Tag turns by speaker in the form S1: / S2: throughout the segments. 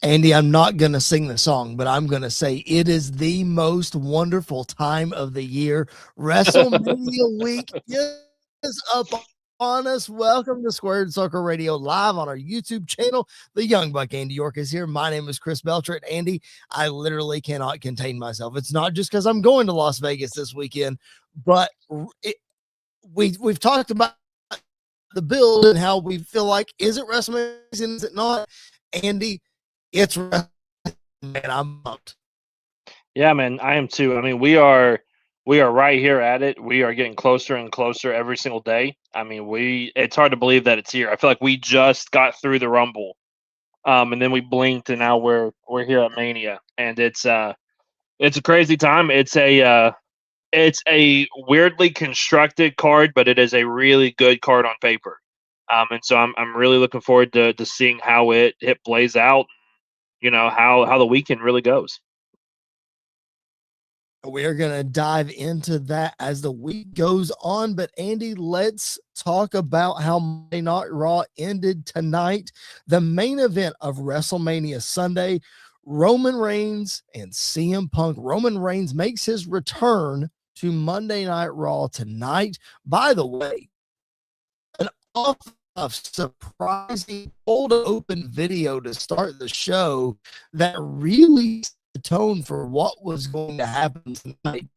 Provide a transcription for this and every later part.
S1: Andy, I'm not going to sing the song, but I'm going to say it is the most wonderful time of the year. WrestleMania week is up on us. Welcome to Squared Circle Radio live on our YouTube channel. The Young Buck Andy York is here. My name is Chris Belcher. And Andy, I literally cannot contain myself. It's not just because I'm going to Las Vegas this weekend, but we've talked about the build and how we feel like, is it WrestleMania? Is it not? Andy, it's man, I'm pumped.
S2: Yeah, man, I am too. I mean, we are right here at it. We are getting closer and closer every single day. I mean, it's hard to believe that it's here. I feel like we just got through the Rumble, and then we blinked, and now we're here at Mania, and it's a crazy time. It's a weirdly constructed card, but it is a really good card on paper. And so I'm really looking forward to seeing how it plays out. You know, how the weekend really goes.
S1: We're going to dive into that as the week goes on. But Andy, let's talk about how Monday Night Raw ended tonight. The main event of WrestleMania Sunday, Roman Reigns and CM Punk. Roman Reigns makes his return to Monday Night Raw tonight. By the way, an awful surprising cold open video to start the show that really set the tone for what was going to happen tonight.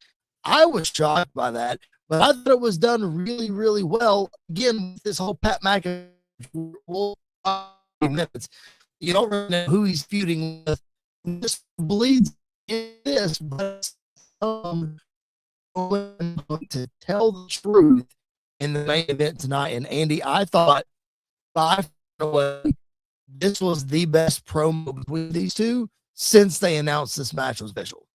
S1: I was shocked by that, but I thought it was done really, really well. Again, this whole Pat McAfee minutes, you don't really know who he's feuding with. This bleeds in this, but to tell the truth in the main event tonight. And Andy, I thought by the way, this was the best promo between these two since they announced this match was official.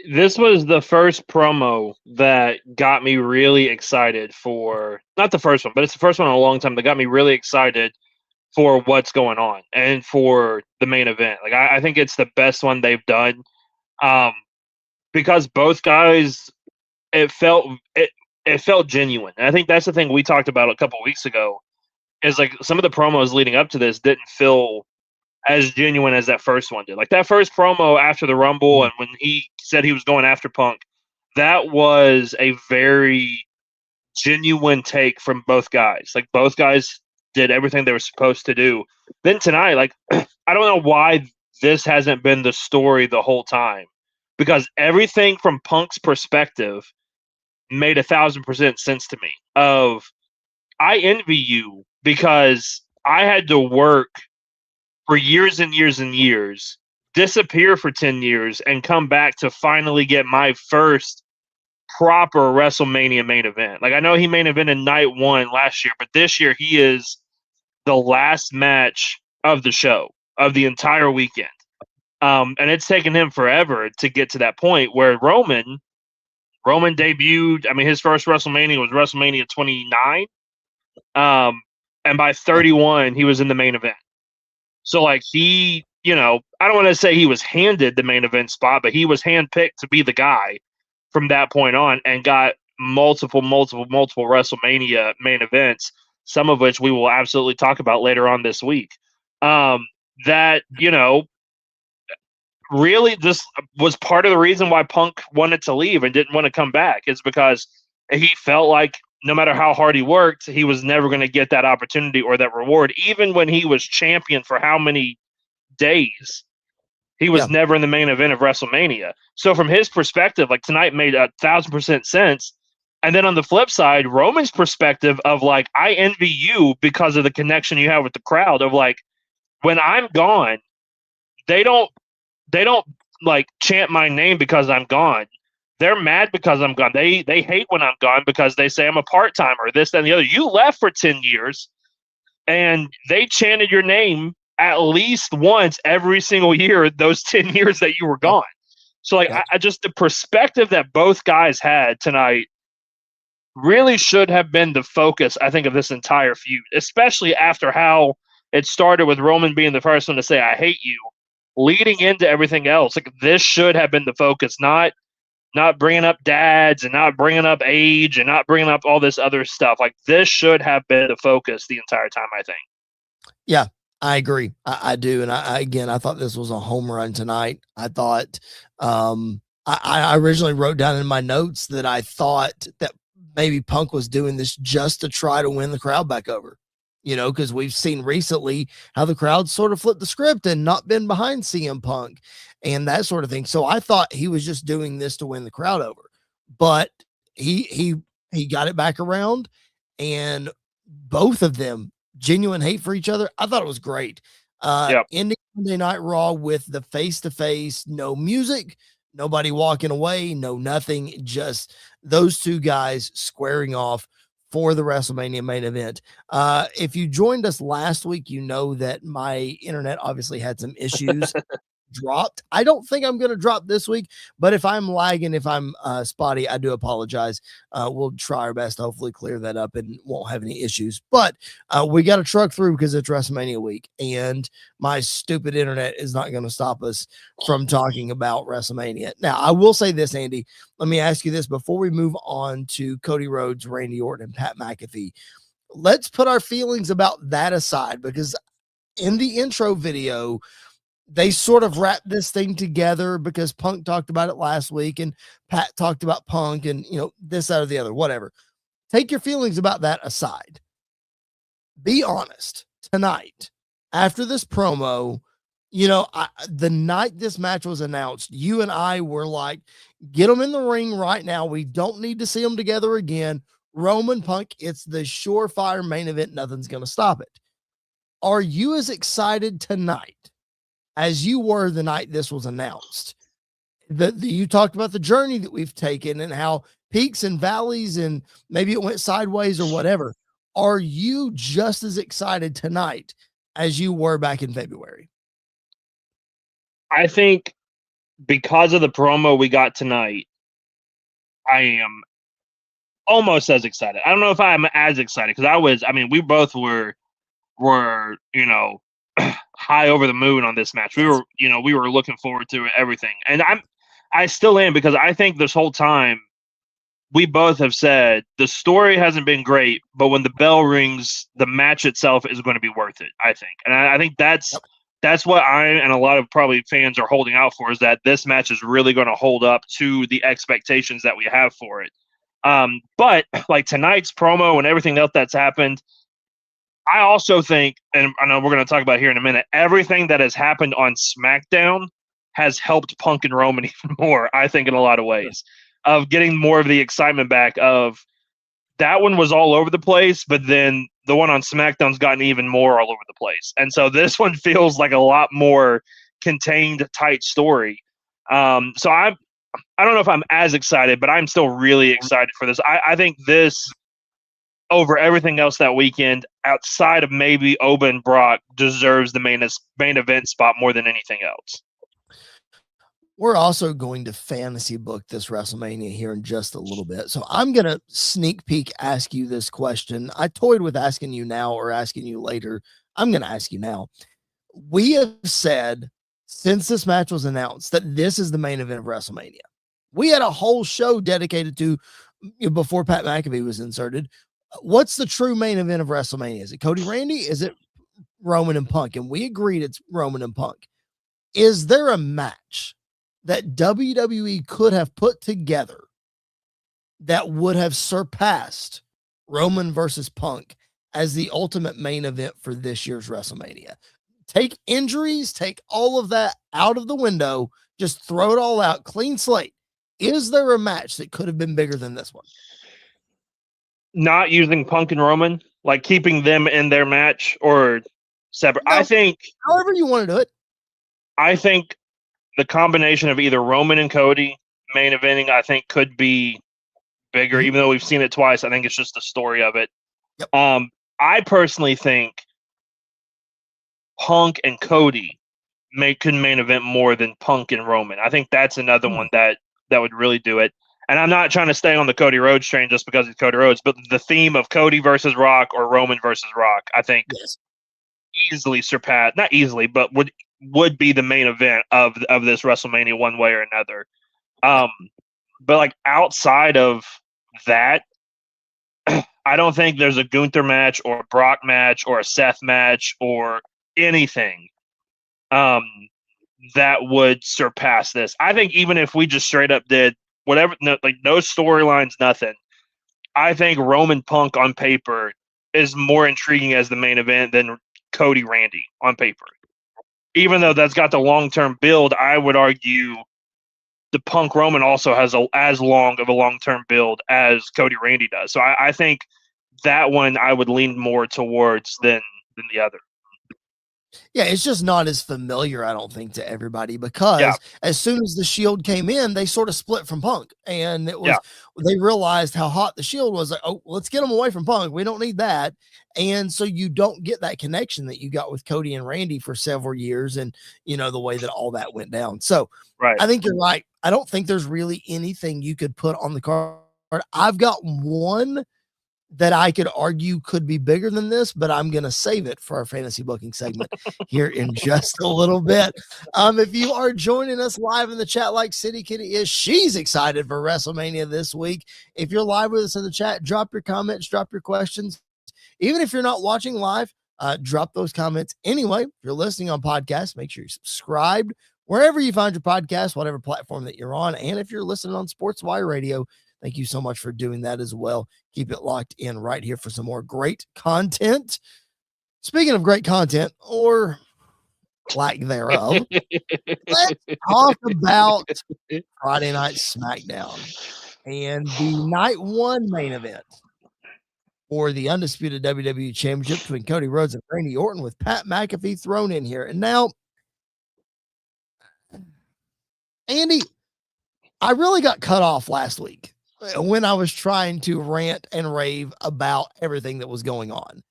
S2: This was the first promo that got me really excited for, not the first one, but it's the first one in a long time that got me really excited for what's going on and for the main event. Like I think it's the best one they've done. Because both guys, it felt genuine. And I think that's the thing we talked about a couple weeks ago, is like some of the promos leading up to this didn't feel as genuine as that first one did. Like that first promo after the Rumble and when he said he was going after Punk, that was a very genuine take from both guys. Like both guys did everything they were supposed to do. Then tonight, like I don't know why this hasn't been the story the whole time. Because everything from Punk's perspective made 1,000% sense to me. I envy you because I had to work for years and years and years, disappear for 10 years, and come back to finally get my first proper WrestleMania main event. Like I know he main evented night one last year, but this year he is the last match of the show, of the entire weekend. And it's taken him forever to get to that point where Roman debuted. I mean, his first WrestleMania was WrestleMania 29. And by 31, he was in the main event. So, like, he, I don't want to say he was handed the main event spot, but he was handpicked to be the guy from that point on and got multiple WrestleMania main events, some of which we will absolutely talk about later on this week. That, really just was part of the reason why Punk wanted to leave and didn't want to come back, is because he felt like no matter how hard he worked, he was never going to get that opportunity or that reward. Even when he was champion for how many days, he was never in the main event of WrestleMania. So from his perspective, like tonight made 1,000% sense. And then on the flip side, Roman's perspective of like, I envy you because of the connection you have with the crowd of like, when I'm gone, they don't like chant my name because I'm gone. They're mad because I'm gone. They hate when I'm gone because they say I'm a part-timer, this, that, and the other. You left for 10 years, and they chanted your name at least once every single year those 10 years that you were gone. So, like, I just, the perspective that both guys had tonight really should have been the focus, I think, of this entire feud, especially after how it started with Roman being the first one to say, I hate you. Leading into everything else, like this should have been the focus, not bringing up dads and not bringing up age and not bringing up all this other stuff. Like this should have been the focus the entire time, I think.
S1: Yeah, I agree. I do. And again, I thought this was a home run tonight. I thought, I originally wrote down in my notes that I thought that maybe Punk was doing this just to try to win the crowd back over, because we've seen recently how the crowd sort of flipped the script and not been behind CM Punk and that sort of thing. So I thought he was just doing this to win the crowd over, but he got it back around, and both of them genuine hate for each other. I thought it was great.
S2: Yep.
S1: Ending Monday Night Raw with the face-to-face, no music, nobody walking away, no nothing, just those two guys squaring off for the WrestleMania main event. If you joined us last week, you know that my internet obviously had some issues. Dropped. I don't think I'm going to drop this week, but if I'm lagging, if I'm spotty, I do apologize. We'll try our best to hopefully clear that up and won't have any issues. But we got to truck through because it's WrestleMania week, and my stupid internet is not going to stop us from talking about WrestleMania. Now, I will say this, Andy. Let me ask you this before we move on to Cody Rhodes, Randy Orton, and Pat McAfee. Let's put our feelings about that aside, because in the intro video, they sort of wrapped this thing together because Punk talked about it last week and Pat talked about Punk and, this, that, or the other, whatever. Take your feelings about that aside. Be honest tonight after this promo. The night this match was announced, you and I were like, get them in the ring right now. We don't need to see them together again. Roman Punk, it's the surefire main event. Nothing's going to stop it. Are you as excited tonight as you were the night this was announced? You talked about the journey that we've taken and how peaks and valleys and maybe it went sideways or whatever. Are you just as excited tonight as you were back in February?
S2: I think because of the promo we got tonight, I am almost as excited. I don't know if I'm as excited because we both were high over the moon on this match. We were looking forward to everything. And I still am, because I think this whole time we both have said the story hasn't been great, but when the bell rings, the match itself is going to be worth it, I think. And I think that's what I and a lot of probably fans are holding out for, is that this match is really going to hold up to the expectations that we have for it. But like tonight's promo and everything else that's happened, I also think, and I know we're going to talk about here in a minute, everything that has happened on SmackDown has helped Punk and Roman even more, I think, in a lot of ways, of getting more of the excitement back. Of that one was all over the place, but then the one on SmackDown's gotten even more all over the place. And so this one feels like a lot more contained, tight story. So I don't know if I'm as excited, but I'm still really excited for this. I think this, over everything else that weekend, outside of maybe Oba and Brock, deserves the main event spot more than anything else.
S1: We're also going to fantasy book this WrestleMania here in just a little bit. So I'm going to sneak peek ask you this question. I toyed with asking you now or asking you later. I'm going to ask you now. We have said since this match was announced that this is the main event of WrestleMania. We had a whole show dedicated to, before Pat McAfee was inserted, what's the true main event of WrestleMania? Is it Cody Randy? Is it Roman and Punk? And we agreed it's Roman and Punk. Is there a match that WWE could have put together that would have surpassed Roman versus Punk as the ultimate main event for this year's WrestleMania? Take injuries, take all of that out of the window, just throw it all out, clean slate. Is there a match that could have been bigger than this one?
S2: Not using Punk and Roman, like keeping them in their match or separate.
S1: No,
S2: I think
S1: however you want to do it.
S2: I think the combination of either Roman and Cody main eventing, I think, could be bigger, even though we've seen it twice. I think it's just the story of it.
S1: Yep.
S2: I personally think Punk and Cody could main event more than Punk and Roman. I think that's another one that would really do it. And I'm not trying to stay on the Cody Rhodes train just because it's Cody Rhodes, but the theme of Cody versus Rock or Roman versus Rock, I think easily surpassed, not easily, but would be the main event of this WrestleMania one way or another. But like outside of that, I don't think there's a Gunther match or a Brock match or a Seth match or anything that would surpass this. I think even if we just straight up did whatever, no storylines, nothing, I think Roman Punk on paper is more intriguing as the main event than Cody Randy on paper. Even though that's got the long-term build, I would argue the Punk Roman also has as long of a long-term build as Cody Randy does. So I think that one I would lean more towards than the other.
S1: Yeah, it's just not as familiar, I don't think, to everybody, because as soon as the Shield came in, they sort of split from Punk, and it was they realized how hot the Shield was. Like, oh, let's get them away from Punk. We don't need that, and so you don't get that connection that you got with Cody and Randy for several years, and the way that all that went down. So, I think you're right. I don't think there's really anything you could put on the card. I've got one that I could argue could be bigger than this, but I'm going to save it for our fantasy booking segment here in just a little bit. If you are joining us live in the chat, like City Kitty is, she's excited for WrestleMania this week. If you're live with us in the chat, drop your comments, drop your questions. Even if you're not watching live, drop those comments anyway. If you're listening on podcast, make sure you're subscribed wherever you find your podcast, whatever platform that you're on. And if you're listening on Sports Wire Radio, thank you so much for doing that as well. Keep it locked in right here for some more great content. Speaking of great content, or lack thereof, let's talk about Friday Night SmackDown and the night one main event for the undisputed WWE Championship between Cody Rhodes and Randy Orton, with Pat McAfee thrown in here. And now, Andy, I really got cut off last week when I was trying to rant and rave about everything that was going on.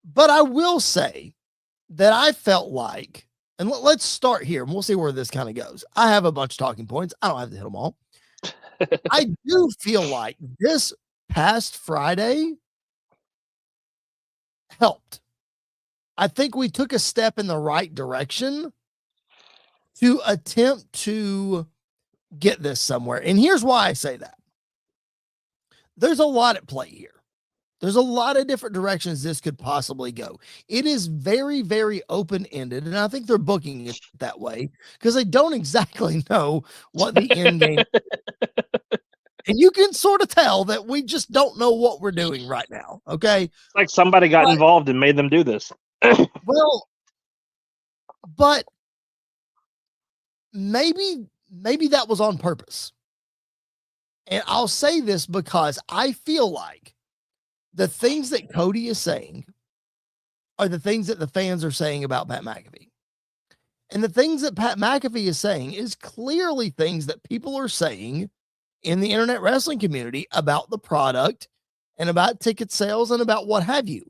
S1: But I will say that I felt like, and let's start here and we'll see where this kind of goes. I have a bunch of talking points. I don't have to hit them all. I do feel like this past Friday helped. I think we took a step in the right direction to attempt to get this somewhere. And here's why I say that. There's a lot at play here. There's a lot of different directions this could possibly go. It is very, very open-ended, and I think they're booking it that way because they don't exactly know what the end game is. And you can sort of tell that we just don't know what we're doing right now, okay?
S2: It's like somebody got involved and made them do this.
S1: Well, but maybe that was on purpose. And I'll say this because I feel like the things that Cody is saying are the things that the fans are saying about Pat McAfee. And the things that Pat McAfee is saying is clearly things that people are saying in the internet wrestling community about the product and about ticket sales and about what have you.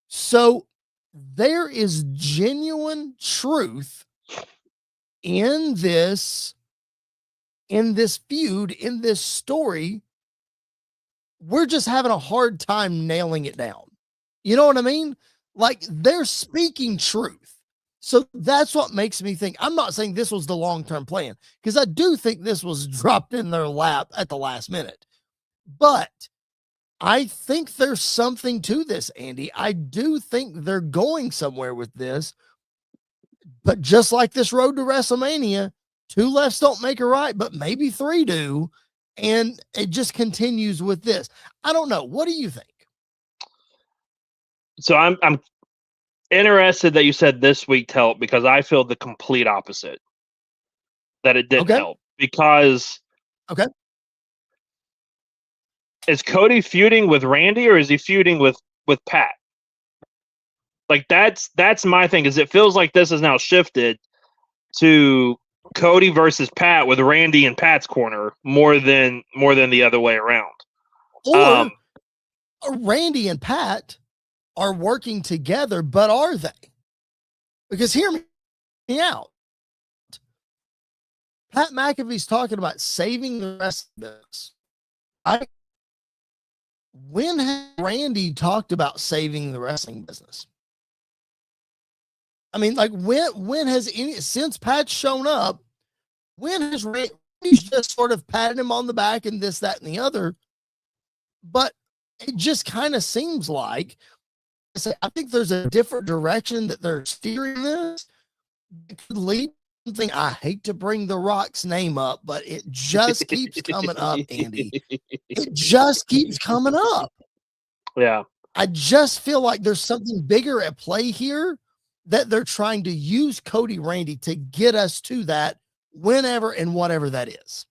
S1: So there is genuine truth in this feud, in this story. We're just having a hard time nailing it down. You know what I mean? Like, they're speaking truth. So that's what makes me think. I'm not saying this was the long-term plan, because I do think this was dropped in their lap at the last minute. But I think there's something to this, Andy. I do think they're going somewhere with this. But just like this road to WrestleMania, 2 lefts don't make a right, but maybe 3 do. And it just continues with this. I don't know. What do you think?
S2: So I'm interested that you said this week helped, because I feel the complete opposite. That it didn't help. Because is Cody feuding with Randy, or is he feuding with Pat? Like, that's my thing, is it feels like this has now shifted to Cody versus Pat, with Randy in Pat's corner more than the other way around.
S1: Or Randy and Pat are working together, but are they? Because hear me out. Pat McAfee's talking about saving the rest of this. When has Randy talked about saving the wrestling business? I mean, like, when has since Pat's shown up, when has Randy's just sort of patted him on the back and this, that, and the other? But it just kind of seems like say, I think there's a different direction that they're steering this. It could lead to something. I hate to bring The Rock's name up, but it just keeps coming up, Andy. It just keeps coming up.
S2: Yeah.
S1: I just feel like there's something bigger at play here, that they're trying to use Cody Randy to get us to that whenever and whatever that is.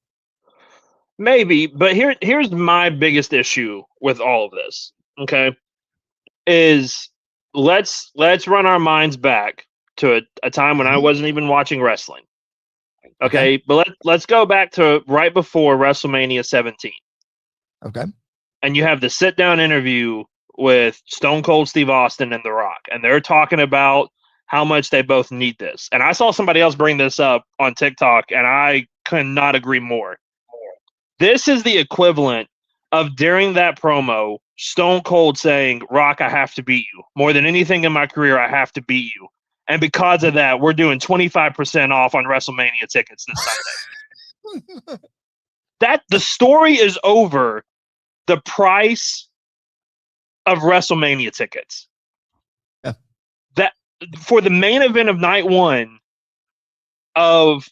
S2: Maybe, but here's my biggest issue with all of this. Okay, is let's run our minds back to a time when I wasn't even watching wrestling. Okay, but let's go back to right before WrestleMania 17.
S1: Okay,
S2: and you have the sit down interview with Stone Cold Steve Austin and The Rock, and they're talking about how much they both need this. And I saw somebody else bring this up on TikTok, and I could not agree more. This is the equivalent of, during that promo, Stone Cold saying, "Rock, I have to beat you. More than anything in my career, I have to beat you. And because of that, we're doing 25% off on WrestleMania tickets this Sunday." That the story is over. The price of WrestleMania tickets.
S1: Yeah.
S2: That for the main event of night one of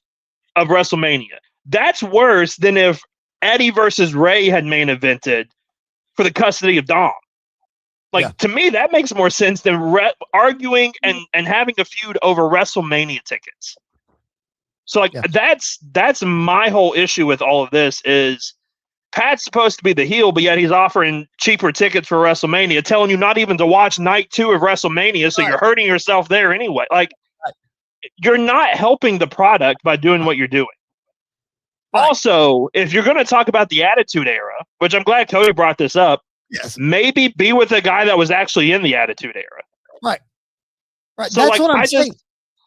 S2: WrestleMania. That's worse than if Eddie versus Ray had main evented for the custody of Dom. To me, that makes more sense than arguing and having a feud over WrestleMania tickets. So that's my whole issue with all of this is Pat's supposed to be the heel, but yet he's offering cheaper tickets for WrestleMania, telling you not even to watch night 2 of WrestleMania, so you're hurting yourself there anyway. You're not helping the product by doing what you're doing. Right. Also, if you're going to talk about the Attitude Era, which I'm glad Cody brought this up, maybe be with a guy that was actually in the Attitude Era.
S1: Right.
S2: So
S1: that's what I'm saying.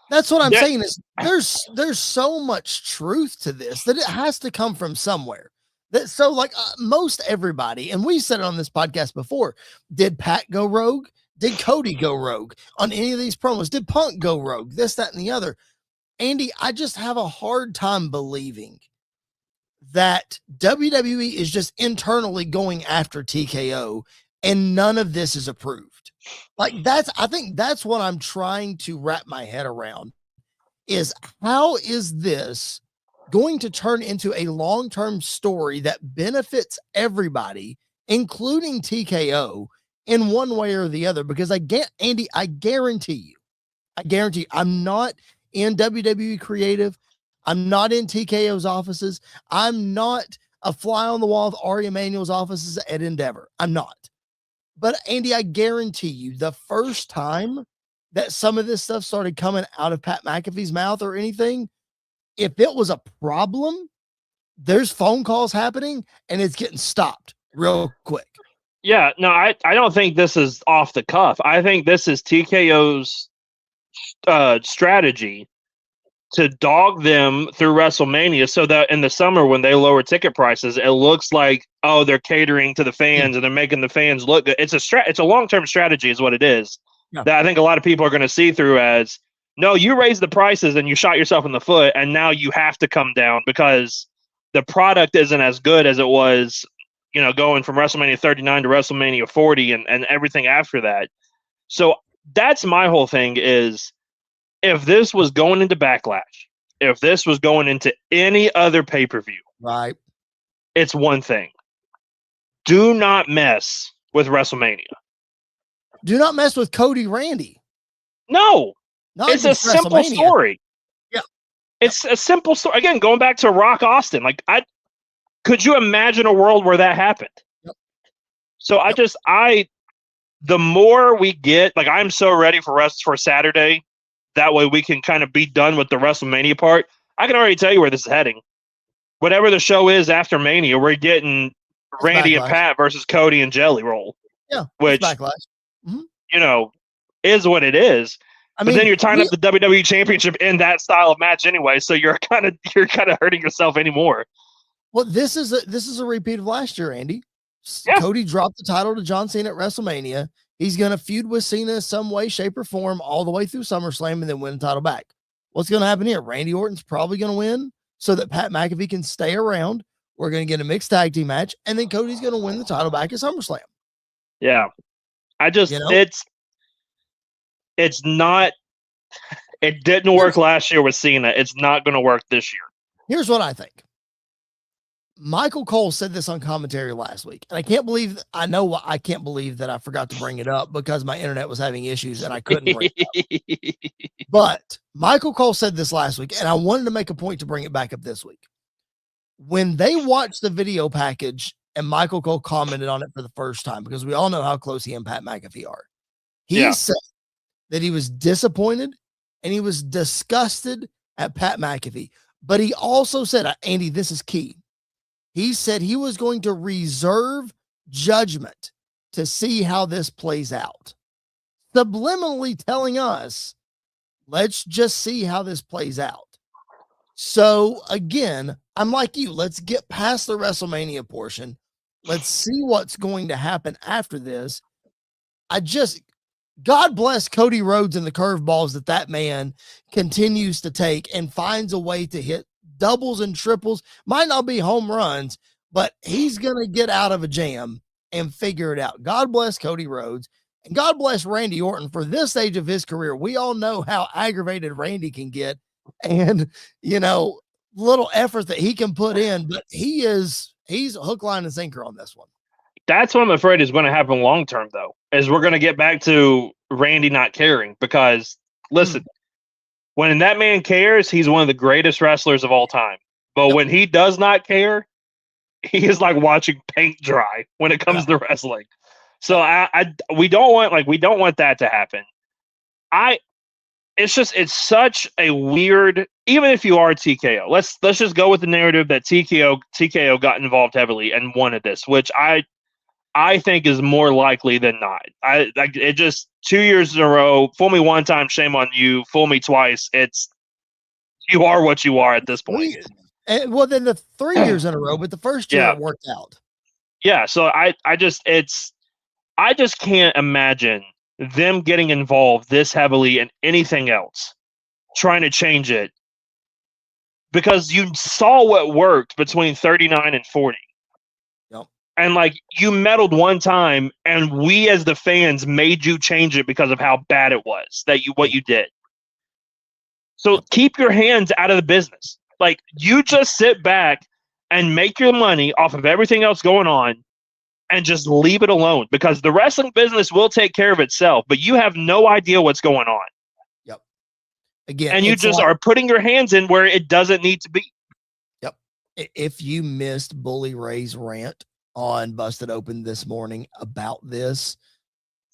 S1: That's what I'm saying is there's so much truth to this that it has to come from somewhere. Most everybody, and we said it on this podcast before, did Pat go rogue? Did Cody go rogue on any of these promos? Did Punk go rogue? This, that, and the other. Andy, I just have a hard time believing that WWE is just internally going after TKO and none of this is approved. I think that's what I'm trying to wrap my head around is how is this going to turn into a long-term story that benefits everybody, including TKO, in one way or the other? Because I guarantee you, I'm not in WWE creative. I'm not in TKO's offices. I'm not a fly on the wall of Ari Emanuel's offices at Endeavor. I'm not. But Andy, I guarantee you the first time that some of this stuff started coming out of Pat McAfee's mouth or anything, if it was a problem, there's phone calls happening and it's getting stopped real quick.
S2: Yeah, no, I don't think this is off the cuff. I think this is TKO's strategy to dog them through WrestleMania so that in the summer when they lower ticket prices, it looks like, oh, they're catering to the fans and they're making the fans look good. It's a long-term strategy is what it is. Yeah. That I think a lot of people are going to see through as, no, you raised the prices and you shot yourself in the foot and now you have to come down because the product isn't as good as it was, going from WrestleMania 39 to WrestleMania 40 and everything after that. So that's my whole thing is, if this was going into Backlash, if this was going into any other pay-per-view,
S1: right,
S2: it's one thing. Do not mess with WrestleMania.
S1: Do not mess with Cody Randy.
S2: No. It's a simple story.
S1: Yeah.
S2: It's a simple story. Again, going back to Rock Austin, could you imagine a world where that happened?
S1: Yep.
S2: So the more we get, I'm so ready for Saturday. That way we can kind of be done with the WrestleMania part. I can already tell you where this is heading. Whatever the show is after Mania, we're getting Randy and Pat versus Cody and Jelly Roll.
S1: Yeah,
S2: which
S1: Backlash.
S2: Is what it is. But then you're tying up the WWE Championship in that style of match anyway, so you're kind of hurting yourself anymore.
S1: Well, this is a repeat of last year, Andy. Yeah. Cody dropped the title to John Cena at WrestleMania. He's going to feud with Cena some way, shape, or form all the way through SummerSlam and then win the title back. What's going to happen here? Randy Orton's probably going to win so that Pat McAfee can stay around. We're going to get a mixed tag team match, and then Cody's going to win the title back at SummerSlam.
S2: Yeah. it's not. It didn't work last year with Cena. It's not going to work this year.
S1: Here's what I think. Michael Cole said this on commentary last week, and I can't believe that I forgot to bring it up because my internet was having issues and I couldn't bring it up. But Michael Cole said this last week, and I wanted to make a point to bring it back up this week. When they watched the video package and Michael Cole commented on it for the first time, because we all know how close he and Pat McAfee are, he said that he was disappointed and he was disgusted at Pat McAfee. But he also said, Andy, this is key. He said he was going to reserve judgment to see how this plays out. Subliminally telling us, let's just see how this plays out. So again, I'm like you. Let's get past the WrestleMania portion. Let's see what's going to happen after this. God bless Cody Rhodes and the curveballs that man continues to take and finds a way to hit doubles and triples. Might not be home runs, but he's going to get out of a jam and figure it out. God bless Cody Rhodes, and God bless Randy Orton for this stage of his career. We all know how aggravated Randy can get and, little effort that he can put in, but he's hook, line, and sinker on this one.
S2: That's what I'm afraid is going to happen long term, though, is we're going to get back to Randy not caring because, listen, when that man cares, he's one of the greatest wrestlers of all time. But when he does not care, he is like watching paint dry when it comes to wrestling. So we don't want that to happen. It's such a weird, even if you are TKO, let's just go with the narrative that TKO got involved heavily and wanted this, which I think is more likely than not. It just 2 years in a row. Fool me one time, shame on you. Fool me twice. You are what you are at this point.
S1: Well, then the 3 years in a row, but the first year it worked out.
S2: Yeah. So I just can't imagine them getting involved this heavily in anything else, trying to change it, because you saw what worked between 39 and 40. And you meddled one time, and we as the fans made you change it because of how bad it was what you did. So keep your hands out of the business. You just sit back and make your money off of everything else going on, and just leave it alone, because the wrestling business will take care of itself. But you have no idea what's going on.
S1: Yep. Again,
S2: and you just are putting your hands in where it doesn't need to be.
S1: Yep. If you missed Bully Ray's rant on Busted Open this morning about this,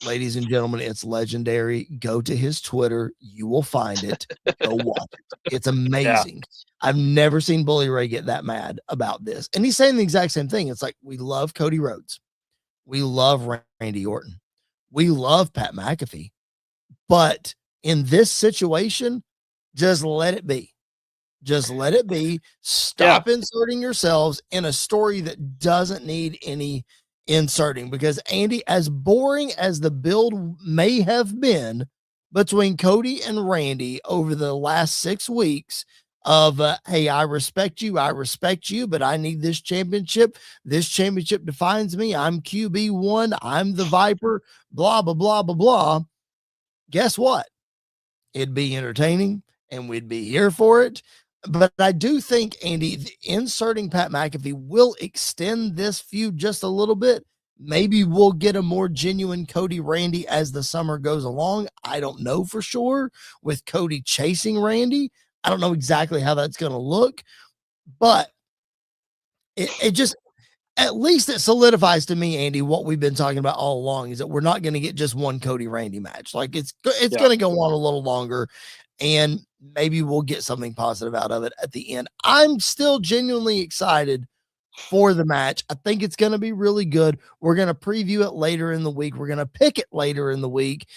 S1: ladies and gentlemen, it's legendary. Go to his Twitter. You will find it. Go watch it. It's amazing. I've never seen Bully Ray get that mad about this. And he's saying the exact same thing. It's like, we love Cody Rhodes. We love Randy Orton. We love Pat McAfee. But in this situation, just let it be. Just let it be. Stop inserting yourselves in a story that doesn't need any inserting, because Andy, as boring as the build may have been between Cody and Randy over the last 6 weeks of, hey, I respect you, but I need this championship. This championship defines me. I'm QB1. I'm the Viper, blah, blah, blah, blah, blah. Guess what? It'd be entertaining and we'd be here for it. But I do think, Andy, inserting Pat McAfee will extend this feud just a little bit. Maybe we'll get a more genuine Cody Randy as the summer goes along. I don't know for sure, with Cody chasing Randy. I don't know exactly how that's going to look, but it just, at least it solidifies to me, Andy, what we've been talking about all along, is that we're not going to get just one Cody Randy match. It's going to go on a little longer, and maybe we'll get something positive out of it at the end. I'm still genuinely excited for the match. I think it's going to be really good. We're going to preview it later in the week. We're going to pick it later in the week,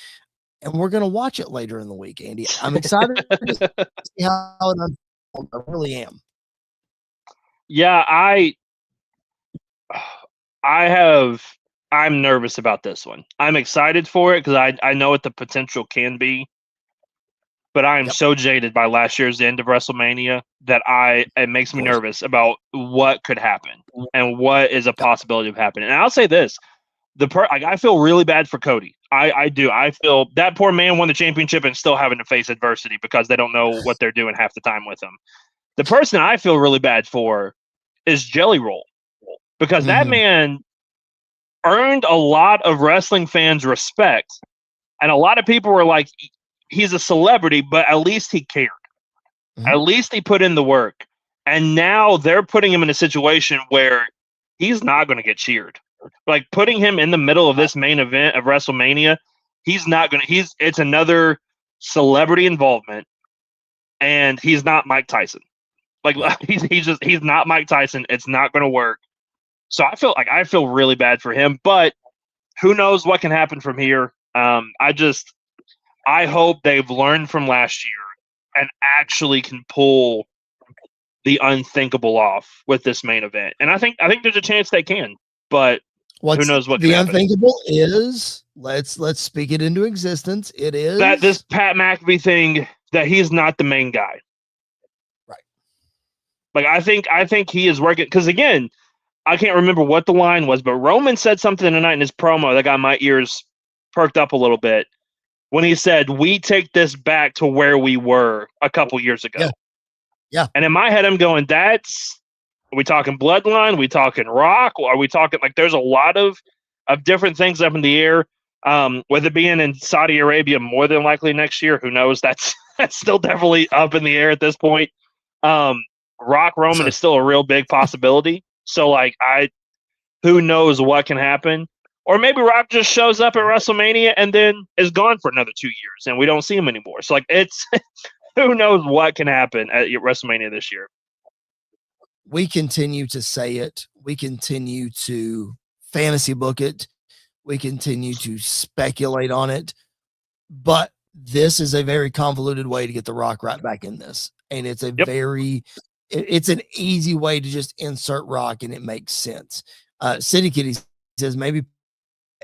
S1: and we're going to watch it later in the week, Andy. I'm excited to see how it unfolds. I really am.
S2: Yeah, I'm nervous about this one. I'm excited for it because I know what the potential can be. But I am so jaded by last year's end of WrestleMania that it makes me nervous about what could happen and what is a possibility of happening. And I'll say this, I feel really bad for Cody. I do. I feel that poor man won the championship and still having to face adversity because they don't know what they're doing half the time with him. The person I feel really bad for is Jelly Roll, because that man earned a lot of wrestling fans' respect, and a lot of people were like, he's a celebrity, but at least he cared. At least he put in the work. And now they're putting him in a situation where he's not going to get cheered. Like, putting him in the middle of this main event of WrestleMania, he's not going to. It's another celebrity involvement, and he's not Mike Tyson. Like, he's not Mike Tyson. It's not going to work. So I feel really bad for him, but who knows what can happen from here. I hope they've learned from last year and actually can pull the unthinkable off with this main event. And I think there's a chance they can, but who knows what
S1: the
S2: can happen.
S1: Unthinkable is, let's speak it into existence. It is
S2: that this Pat McAfee thing, that he's not the main guy.
S1: Right.
S2: Like, I think he is working, because again, I can't remember what the line was, but Roman said something tonight in his promo that got my ears perked up a little bit when he said, "We take this back to where we were a couple years ago."
S1: Yeah.
S2: And in my head, I'm going, are we talking Bloodline? Are we talking Rock? Are we talking, like, there's a lot of different things up in the air. With it being in Saudi Arabia more than likely next year, who knows? That's still definitely up in the air at this point. Rock Roman is still a real big possibility. So, like, who knows what can happen? Or maybe Rock just shows up at WrestleMania and then is gone for another 2 years and we don't see him anymore. So, like, it's who knows what can happen at WrestleMania this year.
S1: We continue to say it. We continue to fantasy book it. We continue to speculate on it. But this is a very convoluted way to get The Rock right back in this. And it's it's an easy way to just insert Rock and it makes sense. City Kitty says maybe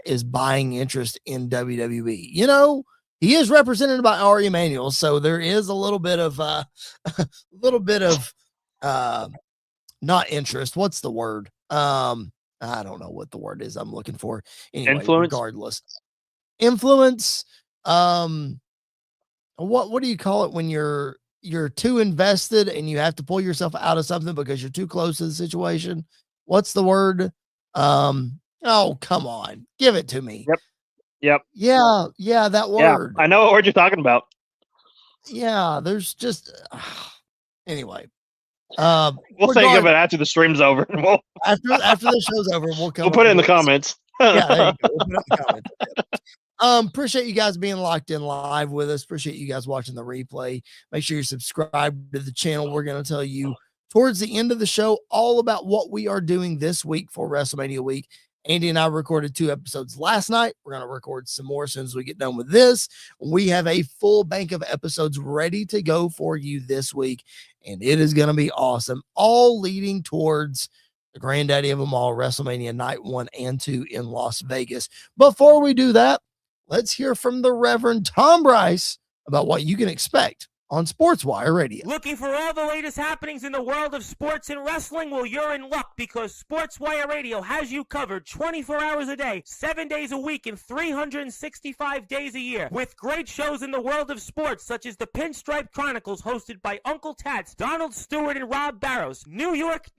S1: is buying interest in WWE. You know, he is represented by Ari Emanuel, so there is a little bit of not interest. What's the word? I don't know what the word is I'm looking for. Anyway, regardless. Influence. What do you call it when you're too invested and you have to pull yourself out of something because you're too close to the situation? What's the word? Oh, come on. Give it to me.
S2: Yep.
S1: Yeah, that word.
S2: Yeah, I know what word you're talking about.
S1: Yeah, there's just anyway.
S2: We'll think of it after the stream's over.
S1: After the show's over, we'll
S2: put it in the comments.
S1: Yeah, there you go. We'll put it in the comments. Appreciate you guys being locked in live with us. Appreciate you guys watching the replay. Make sure you're subscribed to the channel. We're going to tell you towards the end of the show all about what we are doing this week for WrestleMania week. Andy and I recorded 2 episodes last night. We're going to record some more as soon as we get done with this. We have a full bank of episodes ready to go for you this week, and it is going to be awesome, all leading towards the granddaddy of them all, WrestleMania Night 1 and 2 in Las Vegas. Before we do that, let's hear from the Reverend Tom Bryce about what you can expect on SportsWire Radio.
S3: Looking for all the latest happenings in the world of sports and wrestling? Well, you're in luck, because SportsWire Radio has you covered 24 hours a day, 7 days a week, and 365 days a year, with great shows in the world of sports such as the Pinstripe Chronicles, hosted by Uncle Tats, Donald Stewart, and Rob Barrows, New York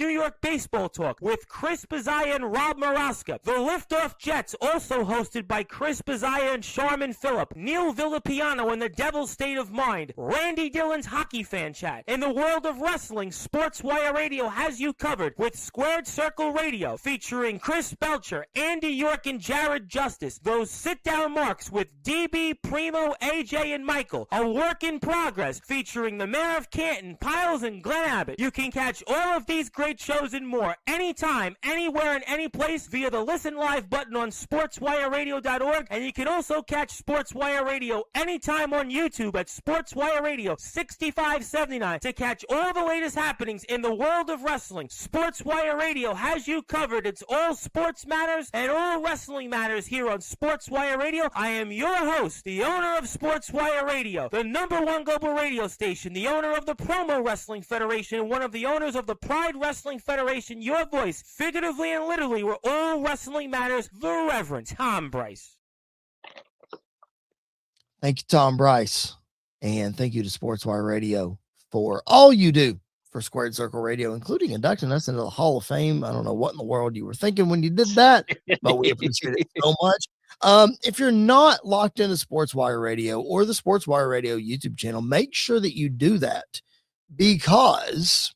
S3: Baseball Talk with Chris Bazaya and Rob Maraska, the Liftoff Jets, also hosted by Chris Bazaya and Sharman Phillip, Neil Villapiano and the Devil's State of Mind, Randy Dillon's Hockey Fan Chat. In the world of wrestling, SportsWire Radio has you covered with Squared Circle Radio, featuring Chris Belcher, Andy York, and Jared Justice. Those sit-down marks with DB, Primo, AJ, and Michael. A work in progress, featuring the Mayor of Canton, Piles, and Glenn Abbott. You can catch all of these great shows and more anytime, anywhere, and any place via the Listen Live button on SportsWireRadio.org, and you can also catch SportsWire Radio anytime on YouTube at SportsWire Radio 6579 to catch all the latest happenings in the world of wrestling. SportsWire Radio has you covered. It's all sports matters and all wrestling matters here on SportsWire Radio. I am your host, the owner of SportsWire Radio, the #1 global radio station, the owner of the Promo Wrestling Federation, and one of the owners of the Pride Wrestling Federation. Your voice, figuratively and literally, where all wrestling matters, the Reverend Tom Bryce.
S1: Thank you, Tom Bryce. And thank you to Sportswire Radio for all you do for Squared Circle Radio, including inducting us into the Hall of Fame. I don't know what in the world you were thinking when you did that, but we appreciate it so much. If you're not locked into Sportswire Radio or the Sportswire Radio YouTube channel, make sure that you do that, because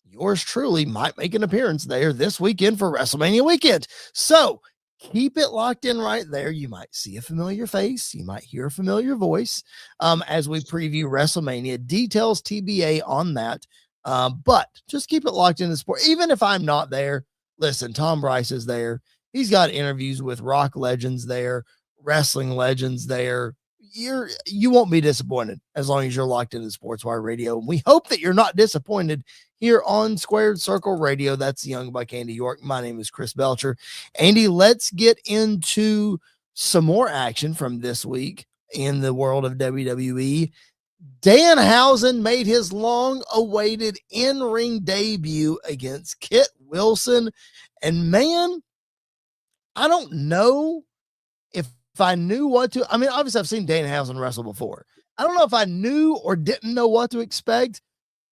S1: yours truly might make an appearance there this weekend for WrestleMania weekend. So keep it locked in right there. You might see a familiar face. You might hear a familiar voice as we preview WrestleMania. Details TBA on that. But just keep it locked in the sport. Even if I'm not there, listen, Tom Bryce is there. He's got interviews with rock legends there, wrestling legends there. You won't be disappointed as long as you're locked into Sportswire Radio. And we hope that you're not disappointed here on Squared Circle Radio. That's the Young Buck Andy York. My name is Chris Belcher. Andy, let's get into some more action from this week in the world of WWE. Danhausen made his long-awaited in-ring debut against Kit Wilson. And man, I don't know if I knew what to. I mean, obviously, I've seen Danhausen wrestle before. I don't know if I knew or didn't know what to expect,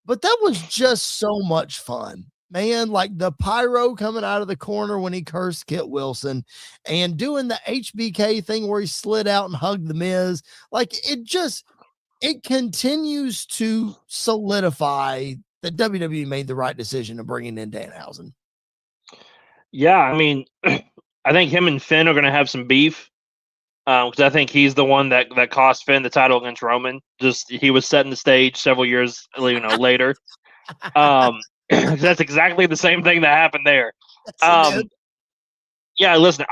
S1: but that was just so much fun, man. Like the pyro coming out of the corner when he cursed Kit Wilson and doing the HBK thing where he slid out and hugged the Miz. Like it continues to solidify that WWE made the right decision of bringing in Danhausen.
S2: Yeah, I mean, I think him and Finn are going to have some beef, because I think he's the one that cost Finn the title against Roman. Just he was setting the stage several years later. That's exactly the same thing that happened there. Yeah, listen,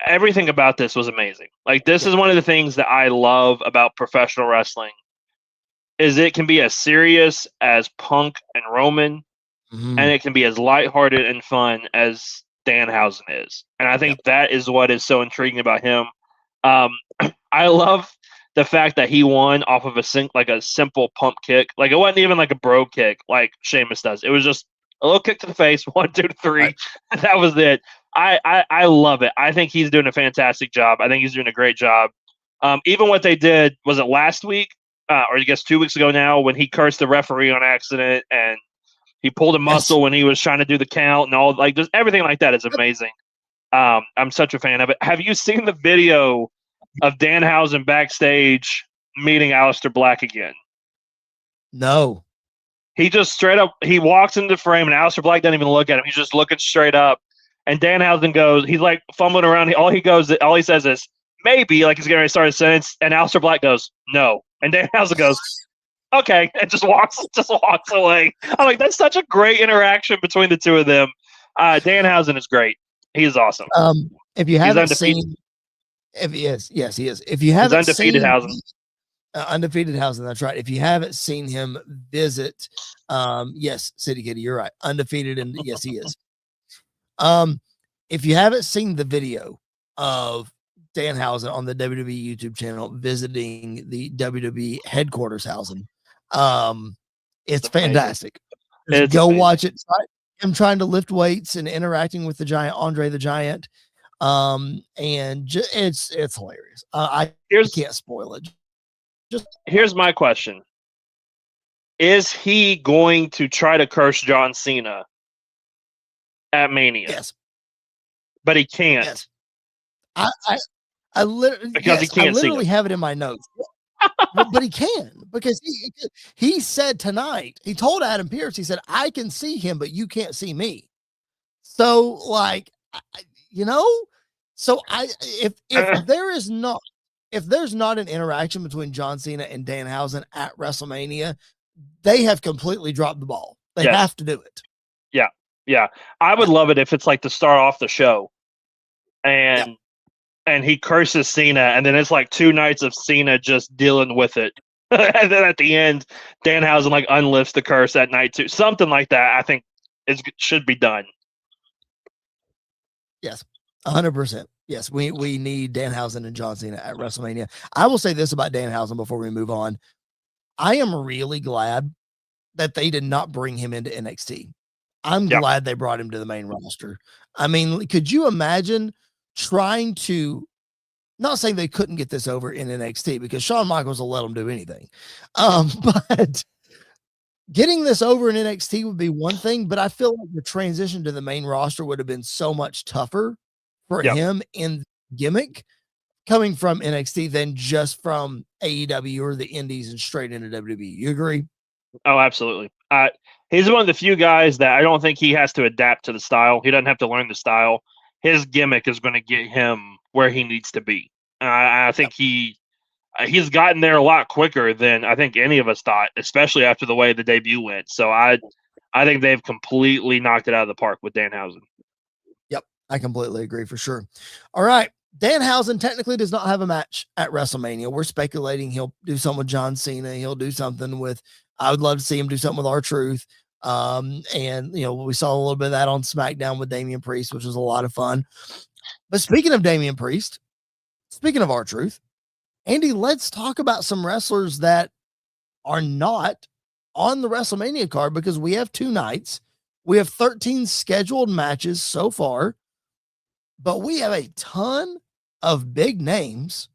S2: everything about this was amazing. Like, this is one of the things that I love about professional wrestling, is it can be as serious as Punk and Roman, and it can be as lighthearted and fun as Danhausen is. And I think that is what is so intriguing about him. I love the fact that he won off of a simple pump kick. Like, it wasn't even like a bro kick like Sheamus does. It was just a little kick to the face, 1, 2, 3. Right. That was it. I love it. I think he's doing a fantastic job. I think he's doing a great job. Even what they did, was it last week, or I guess 2 weeks ago now, when he cursed the referee on accident and he pulled a muscle when he was trying to do the count and all, like, just everything like that is amazing. I'm such a fan of it. Have you seen the video of Danhausen backstage meeting Aleister Black again?
S1: No.
S2: He just straight up, he walks into the frame and Aleister Black doesn't even look at him. He's just looking straight up. And Danhausen goes, he's like fumbling around. All he says is, maybe, like he's getting ready to start a sentence. And Aleister Black goes, no. And Danhausen goes, okay, and just walks away. I'm like, that's such a great interaction between the two of them. Danhausen is great. He's awesome.
S1: If you haven't seen, he is. If you haven't
S2: undefeated
S1: seen
S2: Hausen.
S1: Undefeated Hausen, that's right. If you haven't seen him visit, yes, City Kitty, you're right. Undefeated, and yes, he is. If you haven't seen the video of Danhausen on the WWE YouTube channel visiting the WWE headquarters Hausen, it's fantastic. Go watch it. Him trying to lift weights and interacting with the giant Andre the Giant. And it's hilarious. I can't spoil it.
S2: Here's my question. Is he going to try to curse John Cena at Mania?
S1: Yes.
S2: But he can't.
S1: Yes. I literally,
S2: because he can't
S1: I literally have it in my notes. but he can, because he said tonight, he told Adam Pearce, he said, I can see him, but you can't see me. So, like, if there's not an interaction between John Cena and Danhausen at WrestleMania, they have completely dropped the ball. They have to do it.
S2: Yeah. I would love it if it's like to start off the show and he curses Cena, and then it's like 2 nights of Cena just dealing with it. And then at the end, Danhausen like unlifts the curse that night too. Something like that, I think, should be done.
S1: Yes, 100%. Yes, we need Danhausen and John Cena at WrestleMania. I will say this about Danhausen before we move on. I am really glad that they did not bring him into NXT. I'm glad they brought him to the main roster. I mean, could you imagine trying to Not saying they couldn't get this over in NXT because Shawn Michaels will let them do anything. But getting this over in NXT would be one thing, but I feel like the transition to the main roster would have been so much tougher for him in gimmick coming from NXT than just from AEW or the Indies and straight into WWE. You agree?
S2: Oh, absolutely. He's one of the few guys that I don't think he has to adapt to the style. He doesn't have to learn the style. His gimmick is going to get him where he needs to be. I think he's gotten there a lot quicker than I think any of us thought, especially after the way the debut went. So I think they've completely knocked it out of the park with Danhausen.
S1: Yep, I completely agree for sure. All right. Danhausen technically does not have a match at WrestleMania. We're speculating he'll do something with John Cena. He'll do something with, I would love to see him do something with R-Truth. And we saw a little bit of that on SmackDown with Damian Priest, which was a lot of fun. But speaking of Damian Priest, speaking of R-Truth, Andy, let's talk about some wrestlers that are not on the WrestleMania card because we have 2 nights. We have 13 scheduled matches so far, but we have a ton of big names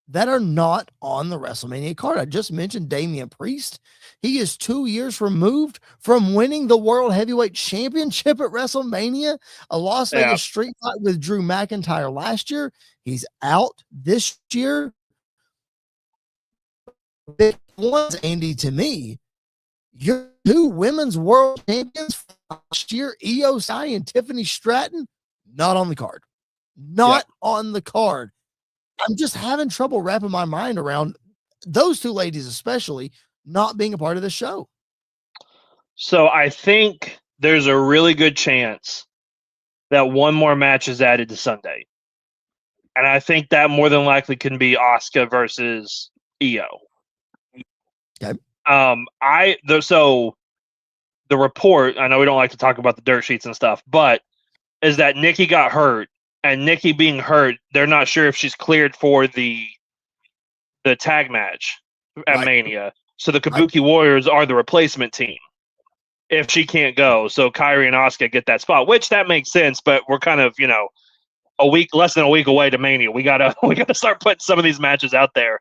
S1: that are not on the WrestleMania card. I just mentioned Damian Priest. He is 2 years removed from winning the World Heavyweight Championship at WrestleMania, a Las Vegas street fight with Drew McIntyre last year. He's out this year. Big ones, Andy, to me, your 2 women's world champions last year, Io Sky and Tiffany Stratton, not on the card. Not on the card. I'm just having trouble wrapping my mind around those 2 ladies, especially not being a part of the show.
S2: So I think there's a really good chance that one more match is added to Sunday. And I think that more than likely can be Asuka versus Io.
S1: Okay.
S2: So the report, I know we don't like to talk about the dirt sheets and stuff, but is that Nikki got hurt, and Nikki being hurt, they're not sure if she's cleared for the tag match at Mania. So the Kabuki Warriors are the replacement team if she can't go. So Kairi and Asuka get that spot, which that makes sense, but we're kind of, less than a week away to Mania. We gotta start putting some of these matches out there.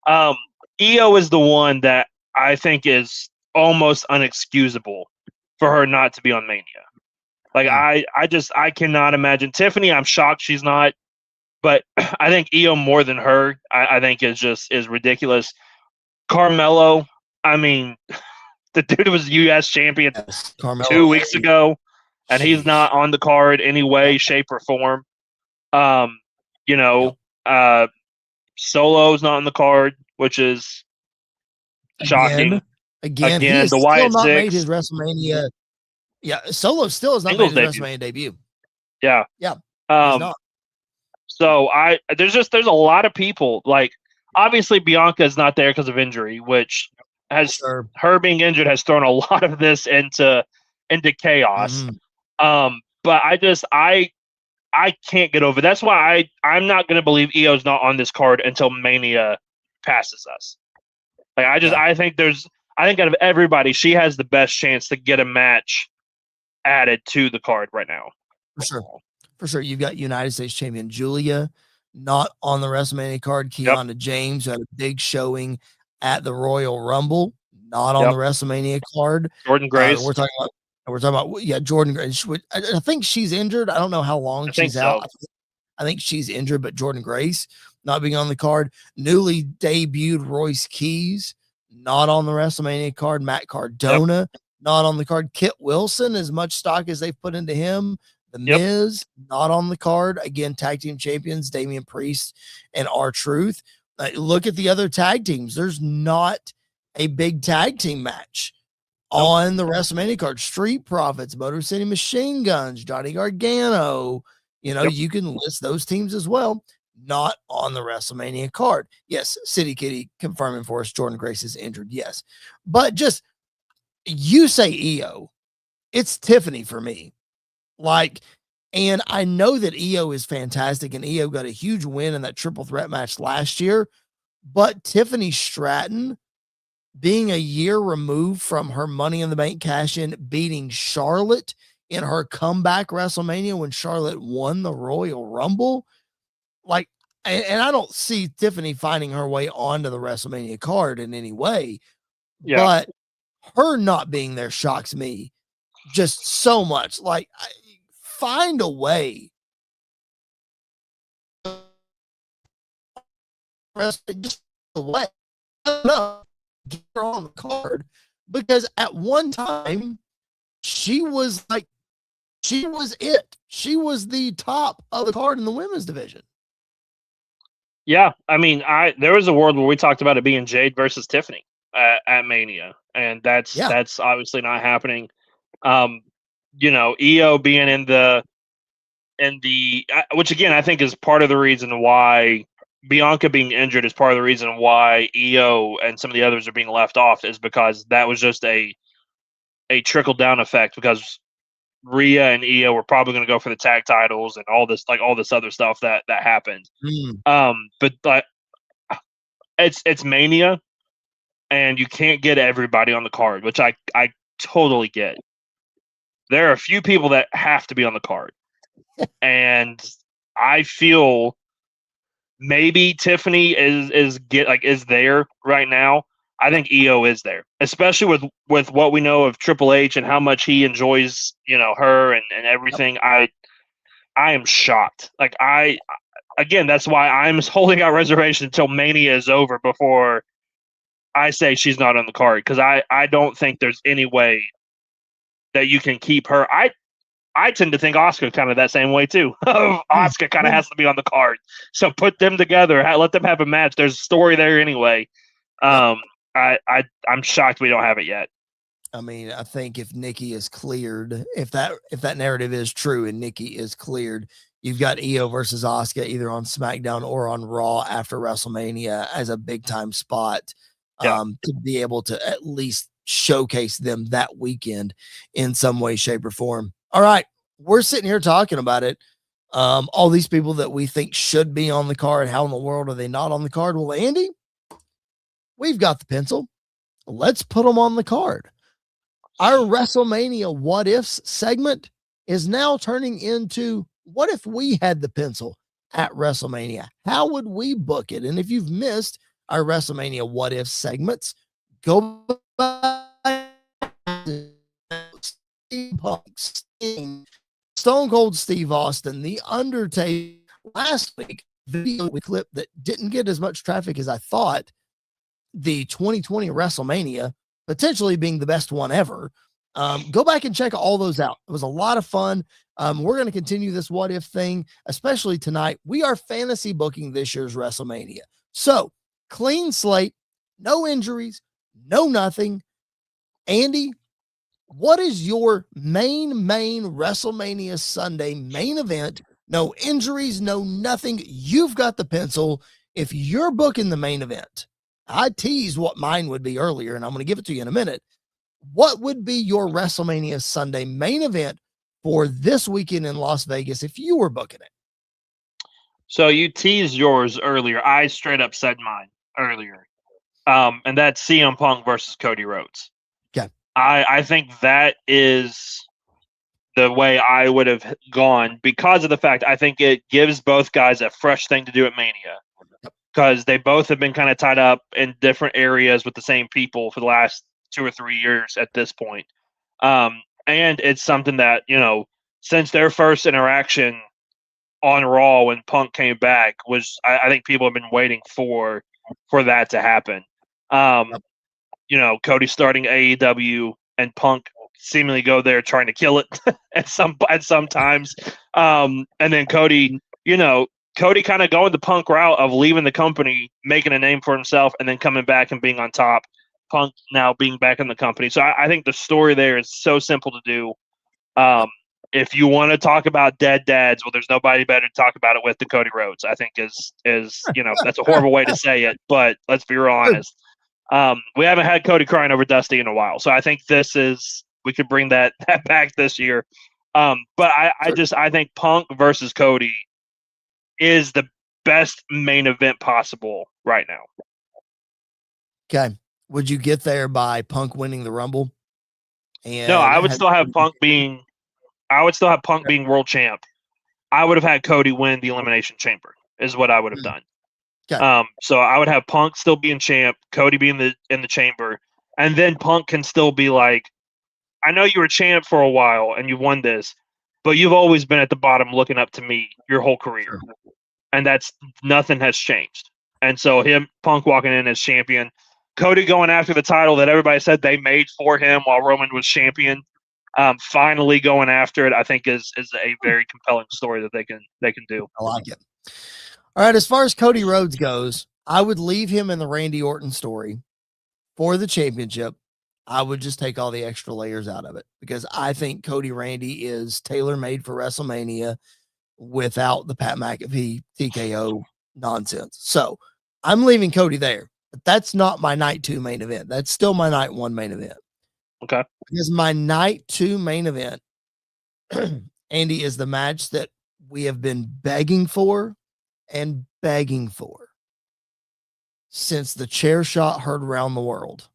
S2: Io is the one that I think is almost unexcusable for her not to be on Mania. Like I cannot imagine Tiffany. I'm shocked she's not, but I think Io more than her. I think is ridiculous. Carmelo. I mean, the dude was U.S. champion 2 weeks ago, and he's not on the card any way, shape, or form. Solo's not on the card, which is shocking.
S1: Again, he has
S2: the
S1: still
S2: Wyatt
S1: not
S2: Six.
S1: made his WrestleMania. Yeah, Solo still has not made his WrestleMania debut.
S2: Yeah. So there's a lot of people, like obviously Bianca is not there because of injury, which has her being injured has thrown a lot of this into chaos. But I can't get over. That's why I'm not going to believe Io's not on this card until Mania passes us. Like I think out of everybody, she has the best chance to get a match added to the card right now.
S1: For sure. You've got United States champion Julia not on the WrestleMania card. Kiana James, who had a big showing at the Royal Rumble, not on the WrestleMania card.
S2: Jordan Grace.
S1: We're talking about Jordan Grace. I think she's injured. I don't know how long she's out. I think she's injured, but Jordan Grace not being on the card. Newly debuted Royce Keys, not on the WrestleMania card. Matt Cardona, not on the card. Kit Wilson, as much stock as they've put into him. The Miz, not on the card. Again, tag team champions, Damian Priest and R-Truth. Look at the other tag teams. There's not a big tag team match on the WrestleMania card. Street Profits, Motor City Machine Guns, Johnny Gargano. You can list those teams as well. Not on the WrestleMania card. Yes, City Kitty confirming for us Jordan Grace is injured. Yes. But just, you say Io, it's Tiffany for me. And I know that Io is fantastic, and Io got a huge win in that triple threat match last year. But Tiffany Stratton, being a year removed from her Money in the Bank cash in, beating Charlotte in her comeback WrestleMania when Charlotte won the Royal Rumble, and I don't see Tiffany finding her way onto the WrestleMania card in any way,
S2: Yeah.
S1: but her not being there shocks me just so much. Like, find a way. Just let get her on the card, because at one time she was like, she was it. She was the top of the card in the women's division.
S2: Yeah, I mean, there was a world where we talked about it being Jade versus Tiffany at Mania, and that's obviously not happening. EO being in the which again I think is part of the reason why Bianca being injured is part of the reason why EO and some of the others are being left off, is because that was just a trickle down effect, because Rhea and EO were probably going to go for the tag titles and all this other stuff that happened. But it's Mania, and you can't get everybody on the card, which I totally get. There are a few people that have to be on the card, and I feel maybe Tiffany is there right now. I think EO is there, especially with what we know of Triple H and how much he enjoys, her and everything. I am shocked. Again, that's why I'm holding out reservation until Mania is over before I say she's not on the card, because I don't think there's any way that you can keep her. I tend to think Asuka kind of that same way too. Asuka kind of has to be on the card, so put them together, let them have a match. There's a story there anyway. I'm shocked we don't have it yet.
S1: I mean, I think if Nikki is cleared, if that narrative is true and Nikki is cleared, you've got EO versus Asuka either on SmackDown or on Raw after WrestleMania as a big time spot, to be able to at least showcase them that weekend in some way, shape, or form. All right, we're sitting here talking about it. All these people that we think should be on the card, how in the world are they not on the card? Well, Andy, we've got the pencil. Let's put them on the card. Our WrestleMania What Ifs segment is now turning into, what if we had the pencil at WrestleMania? How would we book it? And if you've missed our WrestleMania What If segments, go back to Steve Punk, Sting, Stone Cold Steve Austin, The Undertaker. Last week, video clip that didn't get as much traffic as I thought, the 2020 WrestleMania potentially being the best one ever. Go back and check all those out. It was a lot of fun. We're going to continue this what if thing, especially tonight. We are fantasy booking this year's WrestleMania. So clean slate, no injuries, no nothing. Andy, what is your main WrestleMania Sunday main event? No injuries, no nothing. You've got the pencil. If you're booking the main event, I teased what mine would be earlier, and I'm going to give it to you in a minute. What would be your WrestleMania Sunday main event for this weekend in Las Vegas if you were booking it?
S2: So you teased yours earlier. I straight up said mine earlier. And that's CM Punk versus Cody Rhodes.
S1: Okay.
S2: I think that is the way I would have gone, because of the fact I think it gives both guys a fresh thing to do at Mania, because they both have been kind of tied up in different areas with the same people for the last 2 or 3 years at this point. And it's something that, since their first interaction on Raw when Punk came back, was I think people have been waiting for that to happen. Cody starting AEW and Punk seemingly go there trying to kill it at some times. And then Cody kind of going the Punk route of leaving the company, making a name for himself, and then coming back and being on top. Punk now being back in the company. So I think the story there is so simple to do. If you want to talk about dead dads, well, there's nobody better to talk about it with than Cody Rhodes. I think is that's a horrible way to say it, but let's be real honest. We haven't had Cody crying over Dusty in a while, so I think we could bring that back this year. But I think Punk versus Cody is the best main event possible right now.
S1: Okay. Would you get there by Punk winning the Rumble? And
S2: no, I would still have Punk being world champ. I would have had Cody win the Elimination Chamber. is what I would have done.
S1: Okay.
S2: So I would have Punk still being champ, Cody being in the chamber, and then Punk can still be like, I know you were champ for a while and you won this, but you've always been at the bottom looking up to me your whole career. And that's nothing has changed. And so Punk walking in as champion, Cody going after the title that everybody said they made for him while Roman was champion, finally going after it, I think is a very compelling story that they can do.
S1: I like it. All right, as far as Cody Rhodes goes, I would leave him in the Randy Orton story for the championship. I would just take all the extra layers out of it because I think Cody Randy is tailor-made for WrestleMania without the Pat McAfee TKO nonsense. So I'm leaving Cody there, but that's not my night 2 main event. That's still my night 1 main event.
S2: Okay.
S1: Because my night 2 main event, Andy, is the match that we have been begging for since the chair shot heard around the world.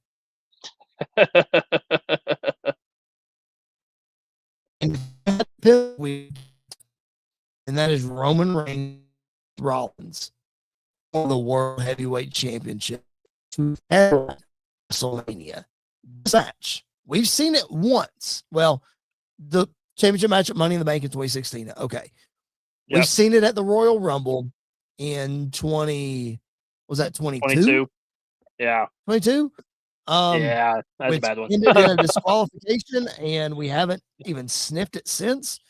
S1: And that is Roman Reigns Rollins for the World Heavyweight Championship to WrestleMania. This match, we've seen it once. Well, the championship match at Money in the Bank in 2016. Okay. We've seen it at the Royal Rumble in 22?
S2: Yeah.
S1: 22?
S2: Yeah, that's a bad one.
S1: Ended in a disqualification, and we haven't even sniffed it since.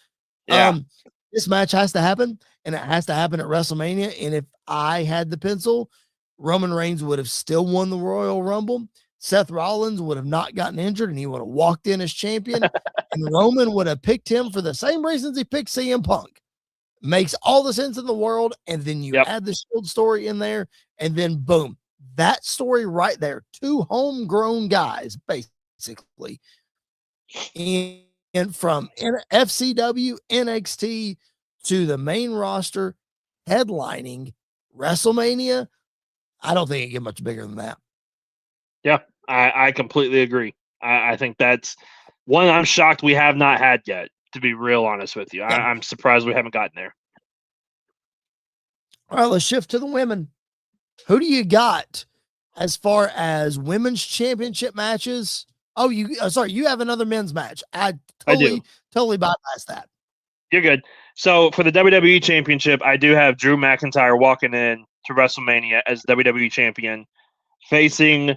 S2: Yeah.
S1: This match has to happen, and it has to happen at WrestleMania. And if I had the pencil, Roman Reigns would have still won the Royal Rumble. Seth Rollins would have not gotten injured, and he would have walked in as champion. And Roman would have picked him for the same reasons he picked CM Punk. Makes all the sense in the world. And then you add the Shield story in there, and then boom, that story right there. 2 homegrown guys, basically. And from FCW, NXT to the main roster, headlining WrestleMania, I don't think it get much bigger than that.
S2: Yeah, I completely agree. I think that's one I'm shocked we have not had yet, to be real honest with you. I'm surprised we haven't gotten there.
S1: All right, let's shift to the women. Who do you got as far as women's championship matches? Oh, you have another men's match. I totally bypassed that.
S2: You're good. So for the WWE Championship, I do have Drew McIntyre walking in to WrestleMania as WWE Champion, facing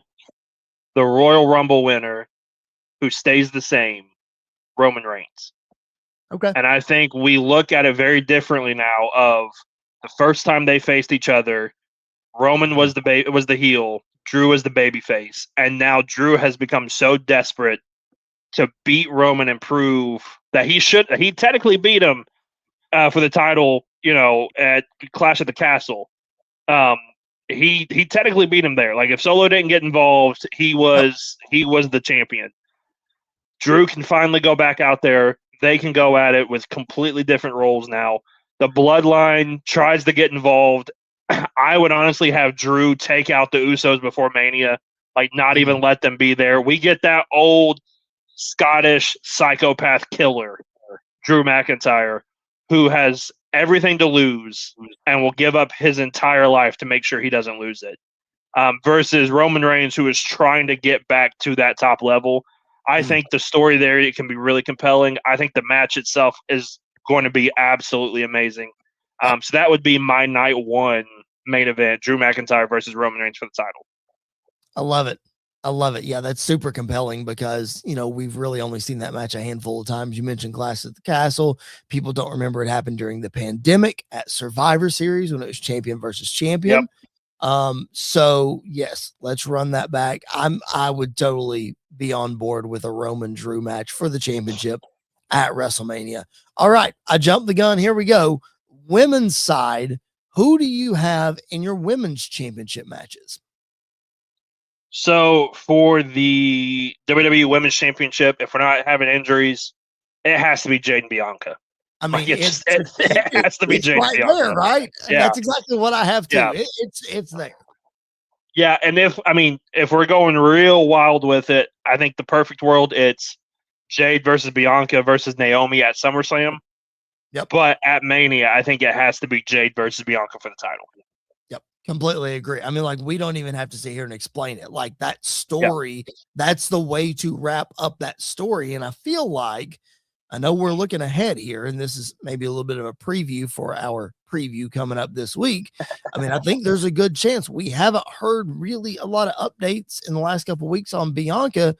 S2: the Royal Rumble winner, who stays the same, Roman Reigns.
S1: Okay.
S2: And I think we look at it very differently now. Of the first time they faced each other, Roman was the heel, Drew was the babyface, and now Drew has become so desperate to beat Roman and prove that he technically beat him for the title, at Clash at the Castle. He technically beat him there. Like, if Solo didn't get involved, he was the champion. Drew can finally go back out there. They can go at it with completely different roles now. The Bloodline tries to get involved. I would honestly have Drew take out the Usos before Mania, like not even let them be there. We get that old Scottish psychopath killer, Drew McIntyre, who has everything to lose and will give up his entire life to make sure he doesn't lose it. Versus Roman Reigns, who is trying to get back to that top level. I think the story there, it can be really compelling. I think the match itself is going to be absolutely amazing. So that would be my night 1 main event, Drew McIntyre versus Roman Reigns for the title.
S1: I love it. Yeah, that's super compelling because, we've really only seen that match a handful of times. You mentioned Clash at the Castle. People don't remember it happened during the pandemic at Survivor Series when it was champion versus champion. So yes, let's run that back. I would totally be on board with a Roman Drew match for the championship at WrestleMania. All right, I jumped the gun. Here we go. Women's side, who do you have in your women's championship matches?
S2: So for the WWE Women's Championship, if we're not having injuries, it has to be Jade and Bianca.
S1: I mean,
S2: it has to be Jade
S1: right
S2: and Bianca.
S1: There, right?
S2: Yeah.
S1: That's exactly what I have too.
S2: Yeah.
S1: It's there.
S2: Yeah, and if we're going real wild with it, I think the perfect world, it's Jade versus Bianca versus Naomi at SummerSlam.
S1: Yep.
S2: But at Mania, I think it has to be Jade versus Bianca for the title.
S1: Yep. Completely agree. I mean, like, we don't even have to sit here and explain it. Like, that
S2: Yep.
S1: story, that's the way to wrap up that story. And I feel like, I know we're looking ahead here, and this is maybe a little bit of a preview for our preview coming up this week. I mean, I think there's a good chance we haven't heard really a lot of updates in the last couple of weeks on Bianca.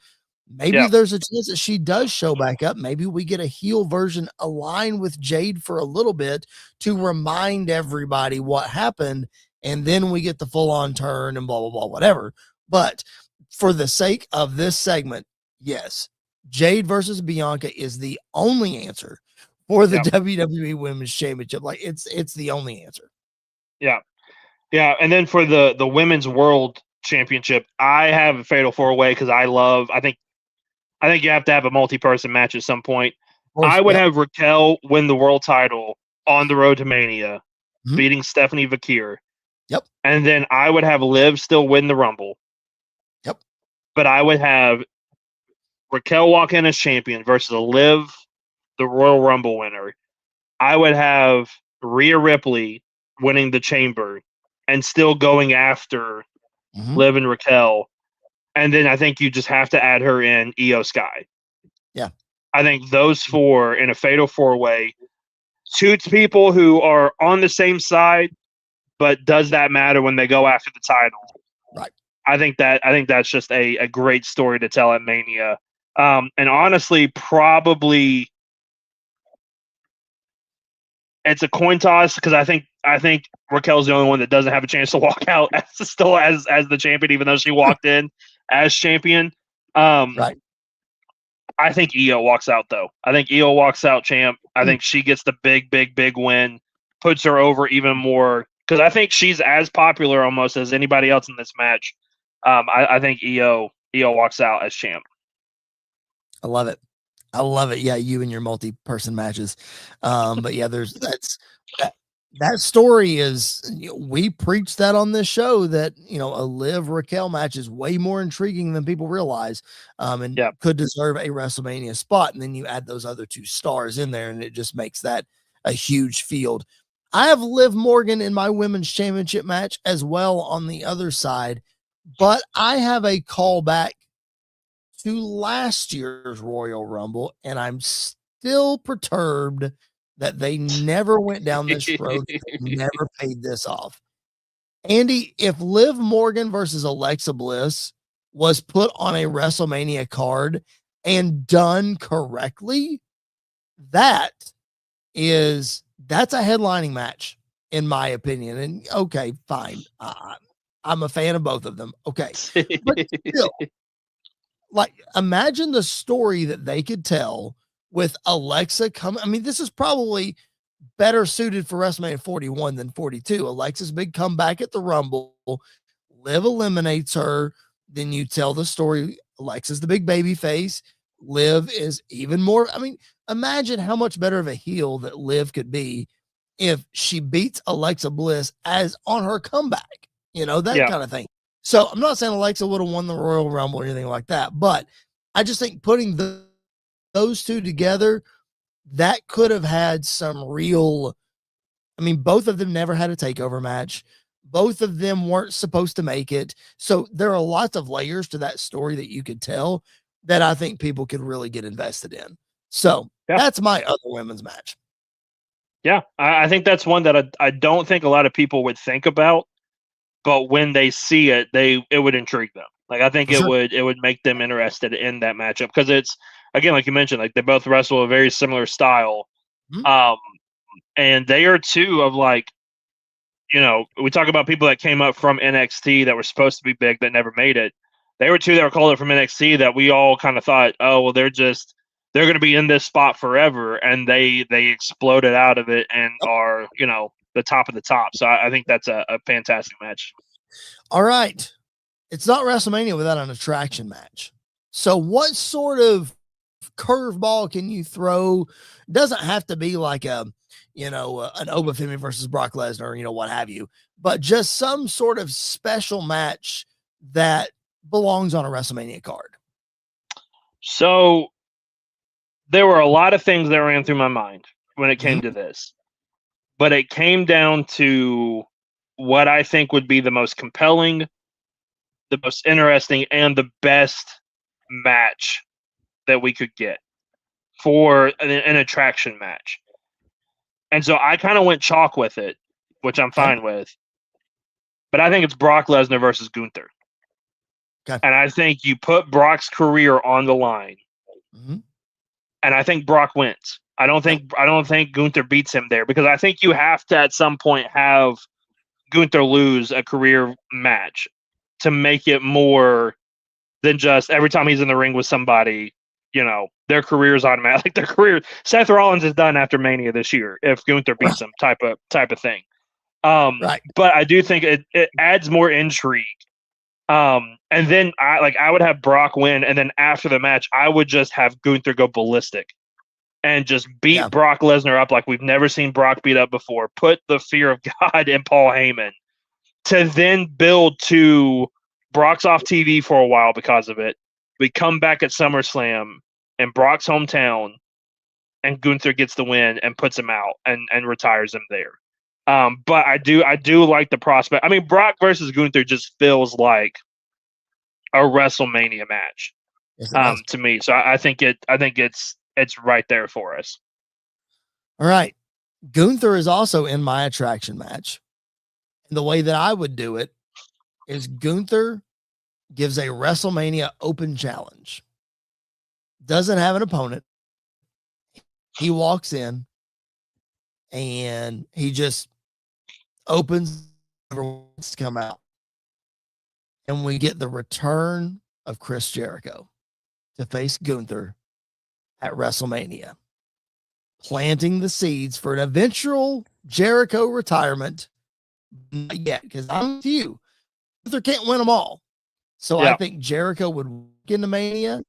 S1: Maybe there's a chance that she does show back up. Maybe we get a heel version aligned with Jade for a little bit to remind everybody what happened. And then we get the full on turn and blah, blah, blah, whatever. But for the sake of this segment, yes, Jade versus Bianca is the only answer for the WWE Women's Championship. Like, it's the only answer.
S2: Yeah. Yeah. And then for the Women's World Championship, I have a fatal 4-way because I think you have to have a multi-person match at some point. I would have Raquel win the world title on the road to Mania, beating Stephanie Vakir.
S1: Yep.
S2: And then I would have Liv still win the Rumble.
S1: Yep.
S2: But I would have Raquel walk in as champion versus Liv, the Royal Rumble winner. I would have Rhea Ripley winning the Chamber and still going after Liv and Raquel. And then I think you just have to add her in, Io Sky.
S1: Yeah.
S2: I think those four in a fatal 4-way suits people who are on the same side, but does that matter when they go after the title?
S1: Right.
S2: I think that's just a great story to tell at Mania. And honestly, probably it's a coin toss because I think Raquel's the only one that doesn't have a chance to walk out as the champion, even though she walked in as champion.
S1: Right.
S2: I think Io walks out though. I think Io walks out champ. I think she gets the big win, puts her over even more because I think she's as popular almost as anybody else in this match. I think Io walks out as champ.
S1: I love it. Yeah, you and your multi-person matches. But yeah, that story is, we preach that on this show that, a Liv Raquel match is way more intriguing than people realize, and could deserve a WrestleMania spot. And then you add those other two stars in there, and it just makes that a huge field. I have Liv Morgan in my women's championship match as well on the other side, but I have a callback to last year's Royal Rumble, and I'm still perturbed that they never went down this road. They never paid this off. Andy, if Liv Morgan versus Alexa Bliss was put on a WrestleMania card and done correctly, that's a headlining match, in my opinion. And okay, fine. I'm a fan of both of them. Okay. But still, like, imagine the story that they could tell with Alexa coming. I mean, this is probably better suited for WrestleMania 41 than 42. Alexa's big comeback at the Rumble. Liv eliminates her. Then you tell the story. Alexa's the big baby face. Liv is even more. I mean, imagine how much better of a heel that Liv could be if she beats Alexa Bliss as on her comeback, that kind of thing. So I'm not saying Alexa would have won the Royal Rumble or anything like that, but I just think putting those two together, that could have had some real. I mean, both of them never had a takeover match. Both of them weren't supposed to make it. So there are lots of layers to that story that you could tell that I think people could really get invested in. So that's my other women's match.
S2: Yeah, I think that's one that I don't think a lot of people would think about. But when they see it, it would intrigue them. Like, I think it would make them interested in that matchup because it's, again, like you mentioned, like they both wrestle a very similar style, and they are two of, like, we talk about people that came up from NXT that were supposed to be big that never made it. They were two that were called up from NXT that we all kind of thought, oh well, they're going to be in this spot forever, and they exploded out of it and are the top of the top. So I think that's a fantastic match.
S1: All right. It's not WrestleMania without an attraction match. So what sort of curveball can you throw? It doesn't have to be like an Obafemi versus Brock Lesnar, what have you, but just some sort of special match that belongs on a WrestleMania card.
S2: So there were a lot of things that ran through my mind when it came to this, but it came down to what I think would be the most compelling, the most interesting, and the best match that we could get for an attraction match. And so I kind of went chalk with it, which I'm fine with. But I think it's Brock Lesnar versus Gunther.
S1: Okay.
S2: And I think you put Brock's career on the line. And I think Brock wins. I don't think Gunther beats him there, because I think you have to at some point have Gunther lose a career match to make it more than just every time he's in the ring with somebody, their career's automatic. Like their career, Seth Rollins is done after Mania this year if Gunther beats him, type of thing. But I do think it adds more intrigue. And then I would have Brock win, and then after the match, I would just have Gunther go ballistic and just beat Brock Lesnar up like we've never seen Brock beat up before. Put the fear of God in Paul Heyman to then build to Brock's off TV for a while because of it. We come back at SummerSlam in Brock's hometown, and Gunther gets the win and puts him out and retires him there. But I do like the prospect. I mean, Brock versus Gunther just feels like a WrestleMania match to me. So I think it's right there for us.
S1: All right. Gunther is also in my attraction match. And the way that I would do it is Gunther gives a WrestleMania open challenge. Doesn't have an opponent. He walks in and he just opens, everyone wants to come out. And we get the return of Chris Jericho to face Gunther at WrestleMania, planting the seeds for an eventual Jericho retirement. Not yet, because I'm with you. Gunther can't win them all. So I think Jericho would walk into Mania.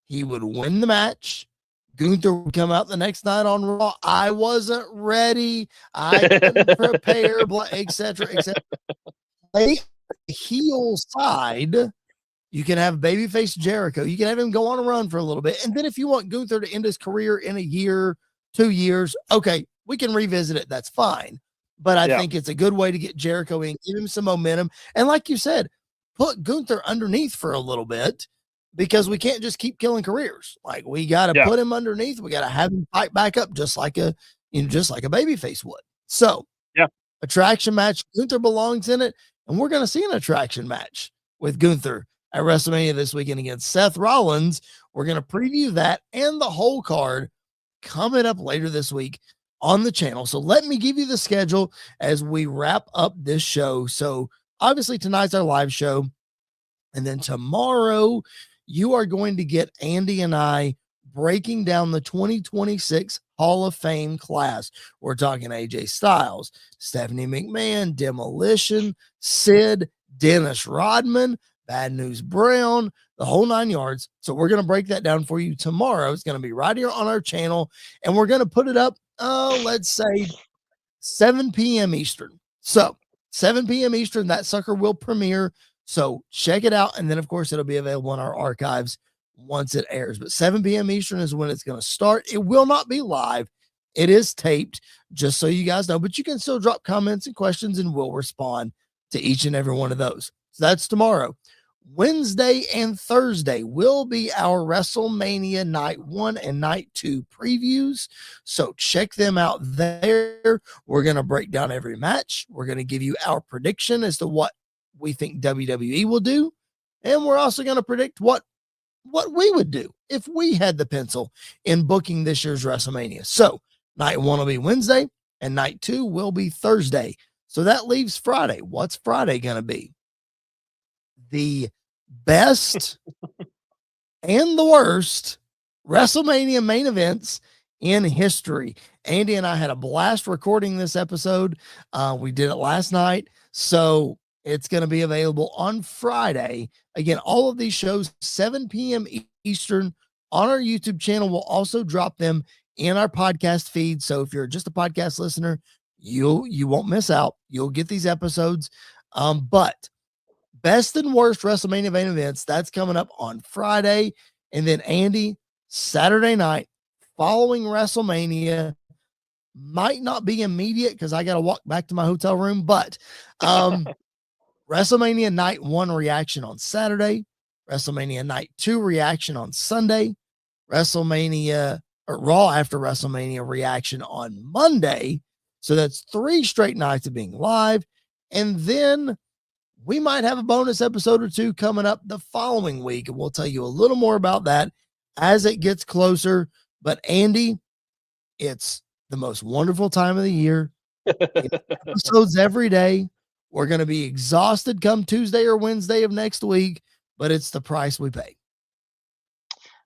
S1: He would win the match. Gunther would come out the next night on Raw. I wasn't ready. I couldn't prepare, etc., etc. Play heel side. You can have babyface Jericho. You can have him go on a run for a little bit. And then if you want Gunther to end his career in a year, 2 years, okay, we can revisit it. That's fine. But I think it's a good way to get Jericho in, give him some momentum. And like you said, put Gunther underneath for a little bit, because we can't just keep killing careers. Like we got to put him underneath. We got to have him fight back up just like a babyface would. So attraction match, Gunther belongs in it. And we're going to see an attraction match with Gunther at WrestleMania this weekend against Seth Rollins. We're going to preview that and the whole card coming up later this week on the channel. So let me give you the schedule as we wrap up this show. So obviously tonight's our live show. And then tomorrow you are going to get Andy and I breaking down the 2026 Hall of Fame class. We're talking AJ Styles, Stephanie McMahon, Demolition, Sid, Dennis Rodman, Bad News Brown, the whole 9 yards. So we're going to break that down for you tomorrow. It's going to be right here on our channel, and we're going to put it up, let's say 7 p.m. Eastern. So 7 p.m. Eastern, that sucker will premiere. So check it out. And then, of course, it'll be available in our archives once it airs. But 7 p.m. Eastern is when it's going to start. It will not be live. It is taped, just so you guys know. But you can still drop comments and questions, and we'll respond to each and every one of those. So that's tomorrow. Wednesday and Thursday will be our WrestleMania Night 1 and Night 2 previews. So check them out there. We're going to break down every match. We're going to give you our prediction as to what we think WWE will do. And we're also going to predict what we would do if we had the pencil in booking this year's WrestleMania. So Night 1 will be Wednesday and Night 2 will be Thursday. So that leaves Friday. What's Friday going to be? The best and the worst WrestleMania main events in history. Andy and I had a blast recording this episode. We did it last night. So it's going to be available on Friday. Again, all of these shows, 7 p.m. Eastern on our YouTube channel. We'll also drop them in our podcast feed. So if you're just a podcast listener, you won't miss out. You'll get these episodes. But best and worst WrestleMania main events, that's coming up on Friday. And then Andy, Saturday night, following WrestleMania, might not be immediate because I got to walk back to my hotel room, but WrestleMania Night 1 reaction on Saturday, WrestleMania Night 2 reaction on Sunday, WrestleMania or Raw after WrestleMania reaction on Monday. So that's 3 straight nights of being live. And then we might have a bonus episode or 2 coming up the following week. And we'll tell you a little more about that as it gets closer. But Andy, it's the most wonderful time of the year. Episodes every day. We're going to be exhausted come Tuesday or Wednesday of next week, but it's the price we pay.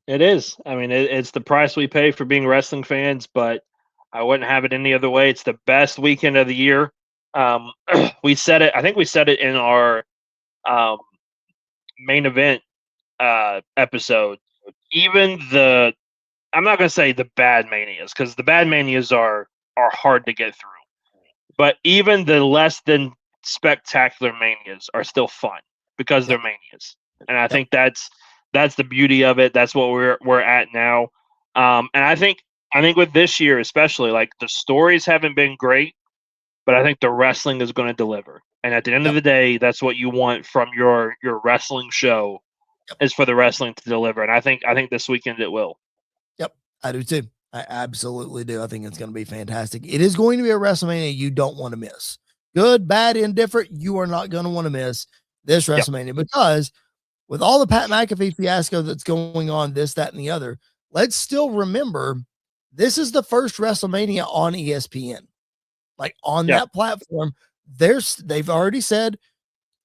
S2: It is. I mean, it's the price we pay for being wrestling fans, but I wouldn't have it any other way. It's the best weekend of the year. We said it. I think we said it in our main event episode. Even I'm not going to say the bad manias, because the bad manias are hard to get through. But even the less than spectacular manias are still fun because they're manias, and I think that's the beauty of it. That's what we're at now. And I think with this year especially, like, the stories haven't been great, but I think the wrestling is going to deliver. And at the end of the day, that's what you want from your wrestling show, is for the wrestling to deliver. And I think this weekend it will.
S1: Yep, I do too. I absolutely do. I think it's going to be fantastic. It is going to be a WrestleMania you don't want to miss. Good, bad, indifferent, you are not going to want to miss this WrestleMania, because with all the Pat McAfee fiasco that's going on, this, that, and the other, let's still remember this is the first WrestleMania on ESPN. Like, on that platform, they've already said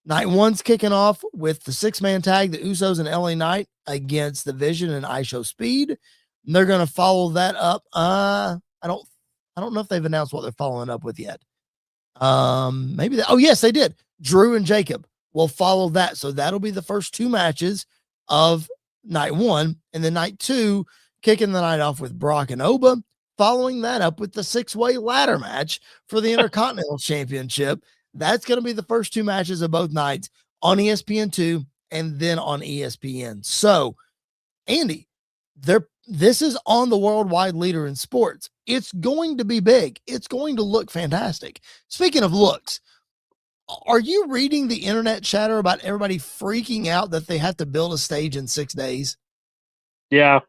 S1: night 1's kicking off with the 6-man tag, the Usos and LA Knight against the Vision and ISHO Speed. And they're going to follow that up. I don't know if they've announced what they're following up with yet. Maybe yes, they did. Drew and Jacob will follow that. So that'll be the first 2 matches of night 1, and then night 2 kicking the night off with Brock and Oba, following that up with the 6-way ladder match for the Intercontinental Championship. That's going to be the first 2 matches of both nights on ESPN2 and then on ESPN. So, Andy, this is on the worldwide leader in sports. It's going to be big. It's going to look fantastic. Speaking of looks, are you reading the internet chatter about everybody freaking out that they have to build a stage in 6 days?
S2: Yeah,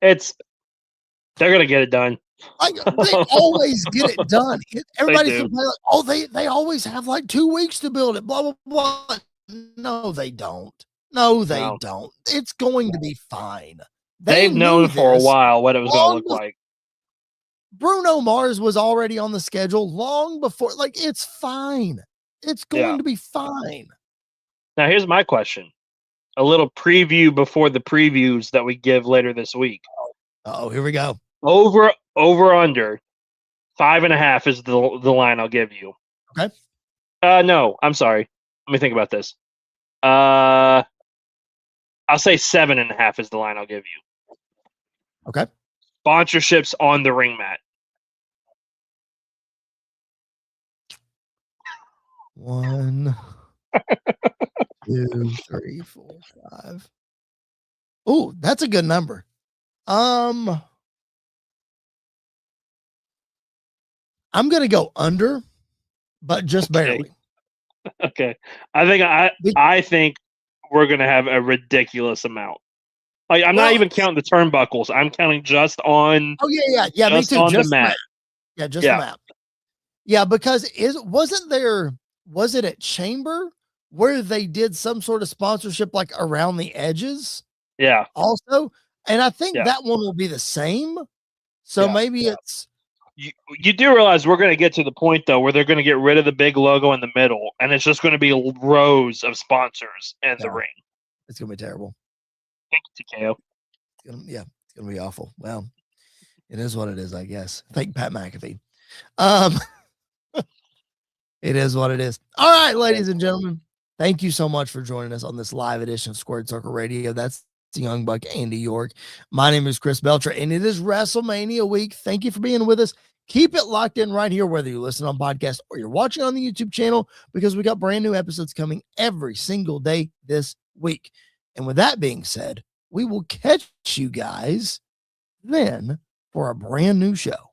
S2: they're going to get it done.
S1: They always get it done. Everybody's complaining like, oh, they always have like 2 weeks to build it, blah, blah, blah. No, they don't. No, they don't. It's going to be fine.
S2: They've known for a while what it was going to look like.
S1: Bruno Mars was already on the schedule long before. Like, it's fine. It's going to be fine.
S2: Now, here's my question. A little preview before the previews that we give later this week.
S1: Oh, here we go.
S2: Over under 5.5 is the line I'll give you.
S1: Okay.
S2: No, I'm sorry. Let me think about this. I'll say 7.5 is the line I'll give you.
S1: Okay.
S2: Sponsorships on the ring mat.
S1: 1, 2, 3, 4, 5. Oh, that's a good number. I'm going to go under, but just barely.
S2: Okay. I think we're going to have a ridiculous amount. Like, I'm not even counting the turnbuckles. I'm counting just on.
S1: Oh yeah. Me too.
S2: On
S1: just
S2: the mat.
S1: Yeah, just the map. Yeah, because was it at Chamber where they did some sort of sponsorship like around the edges?
S2: Yeah.
S1: Also, and I think that one will be the same. So maybe it's.
S2: You do realize we're going to get to the point, though, where they're going to get rid of the big logo in the middle, and it's just going to be rows of sponsors in the ring.
S1: It's going to be terrible.
S2: Thank you, TKO.
S1: It's going to be awful. Well, it is what it is, I guess. Thank Pat McAfee. It is what it is. All right, ladies and gentlemen, thank you so much for joining us on this live edition of Squared Circle Radio. That's the Young Buck, Andy York. My name is Chris Belcher, and it is WrestleMania week. Thank you for being with us. Keep it locked in right here, whether you listen on podcast or you're watching on the YouTube channel, because we got brand new episodes coming every single day this week. And with that being said, we will catch you guys then for a brand new show.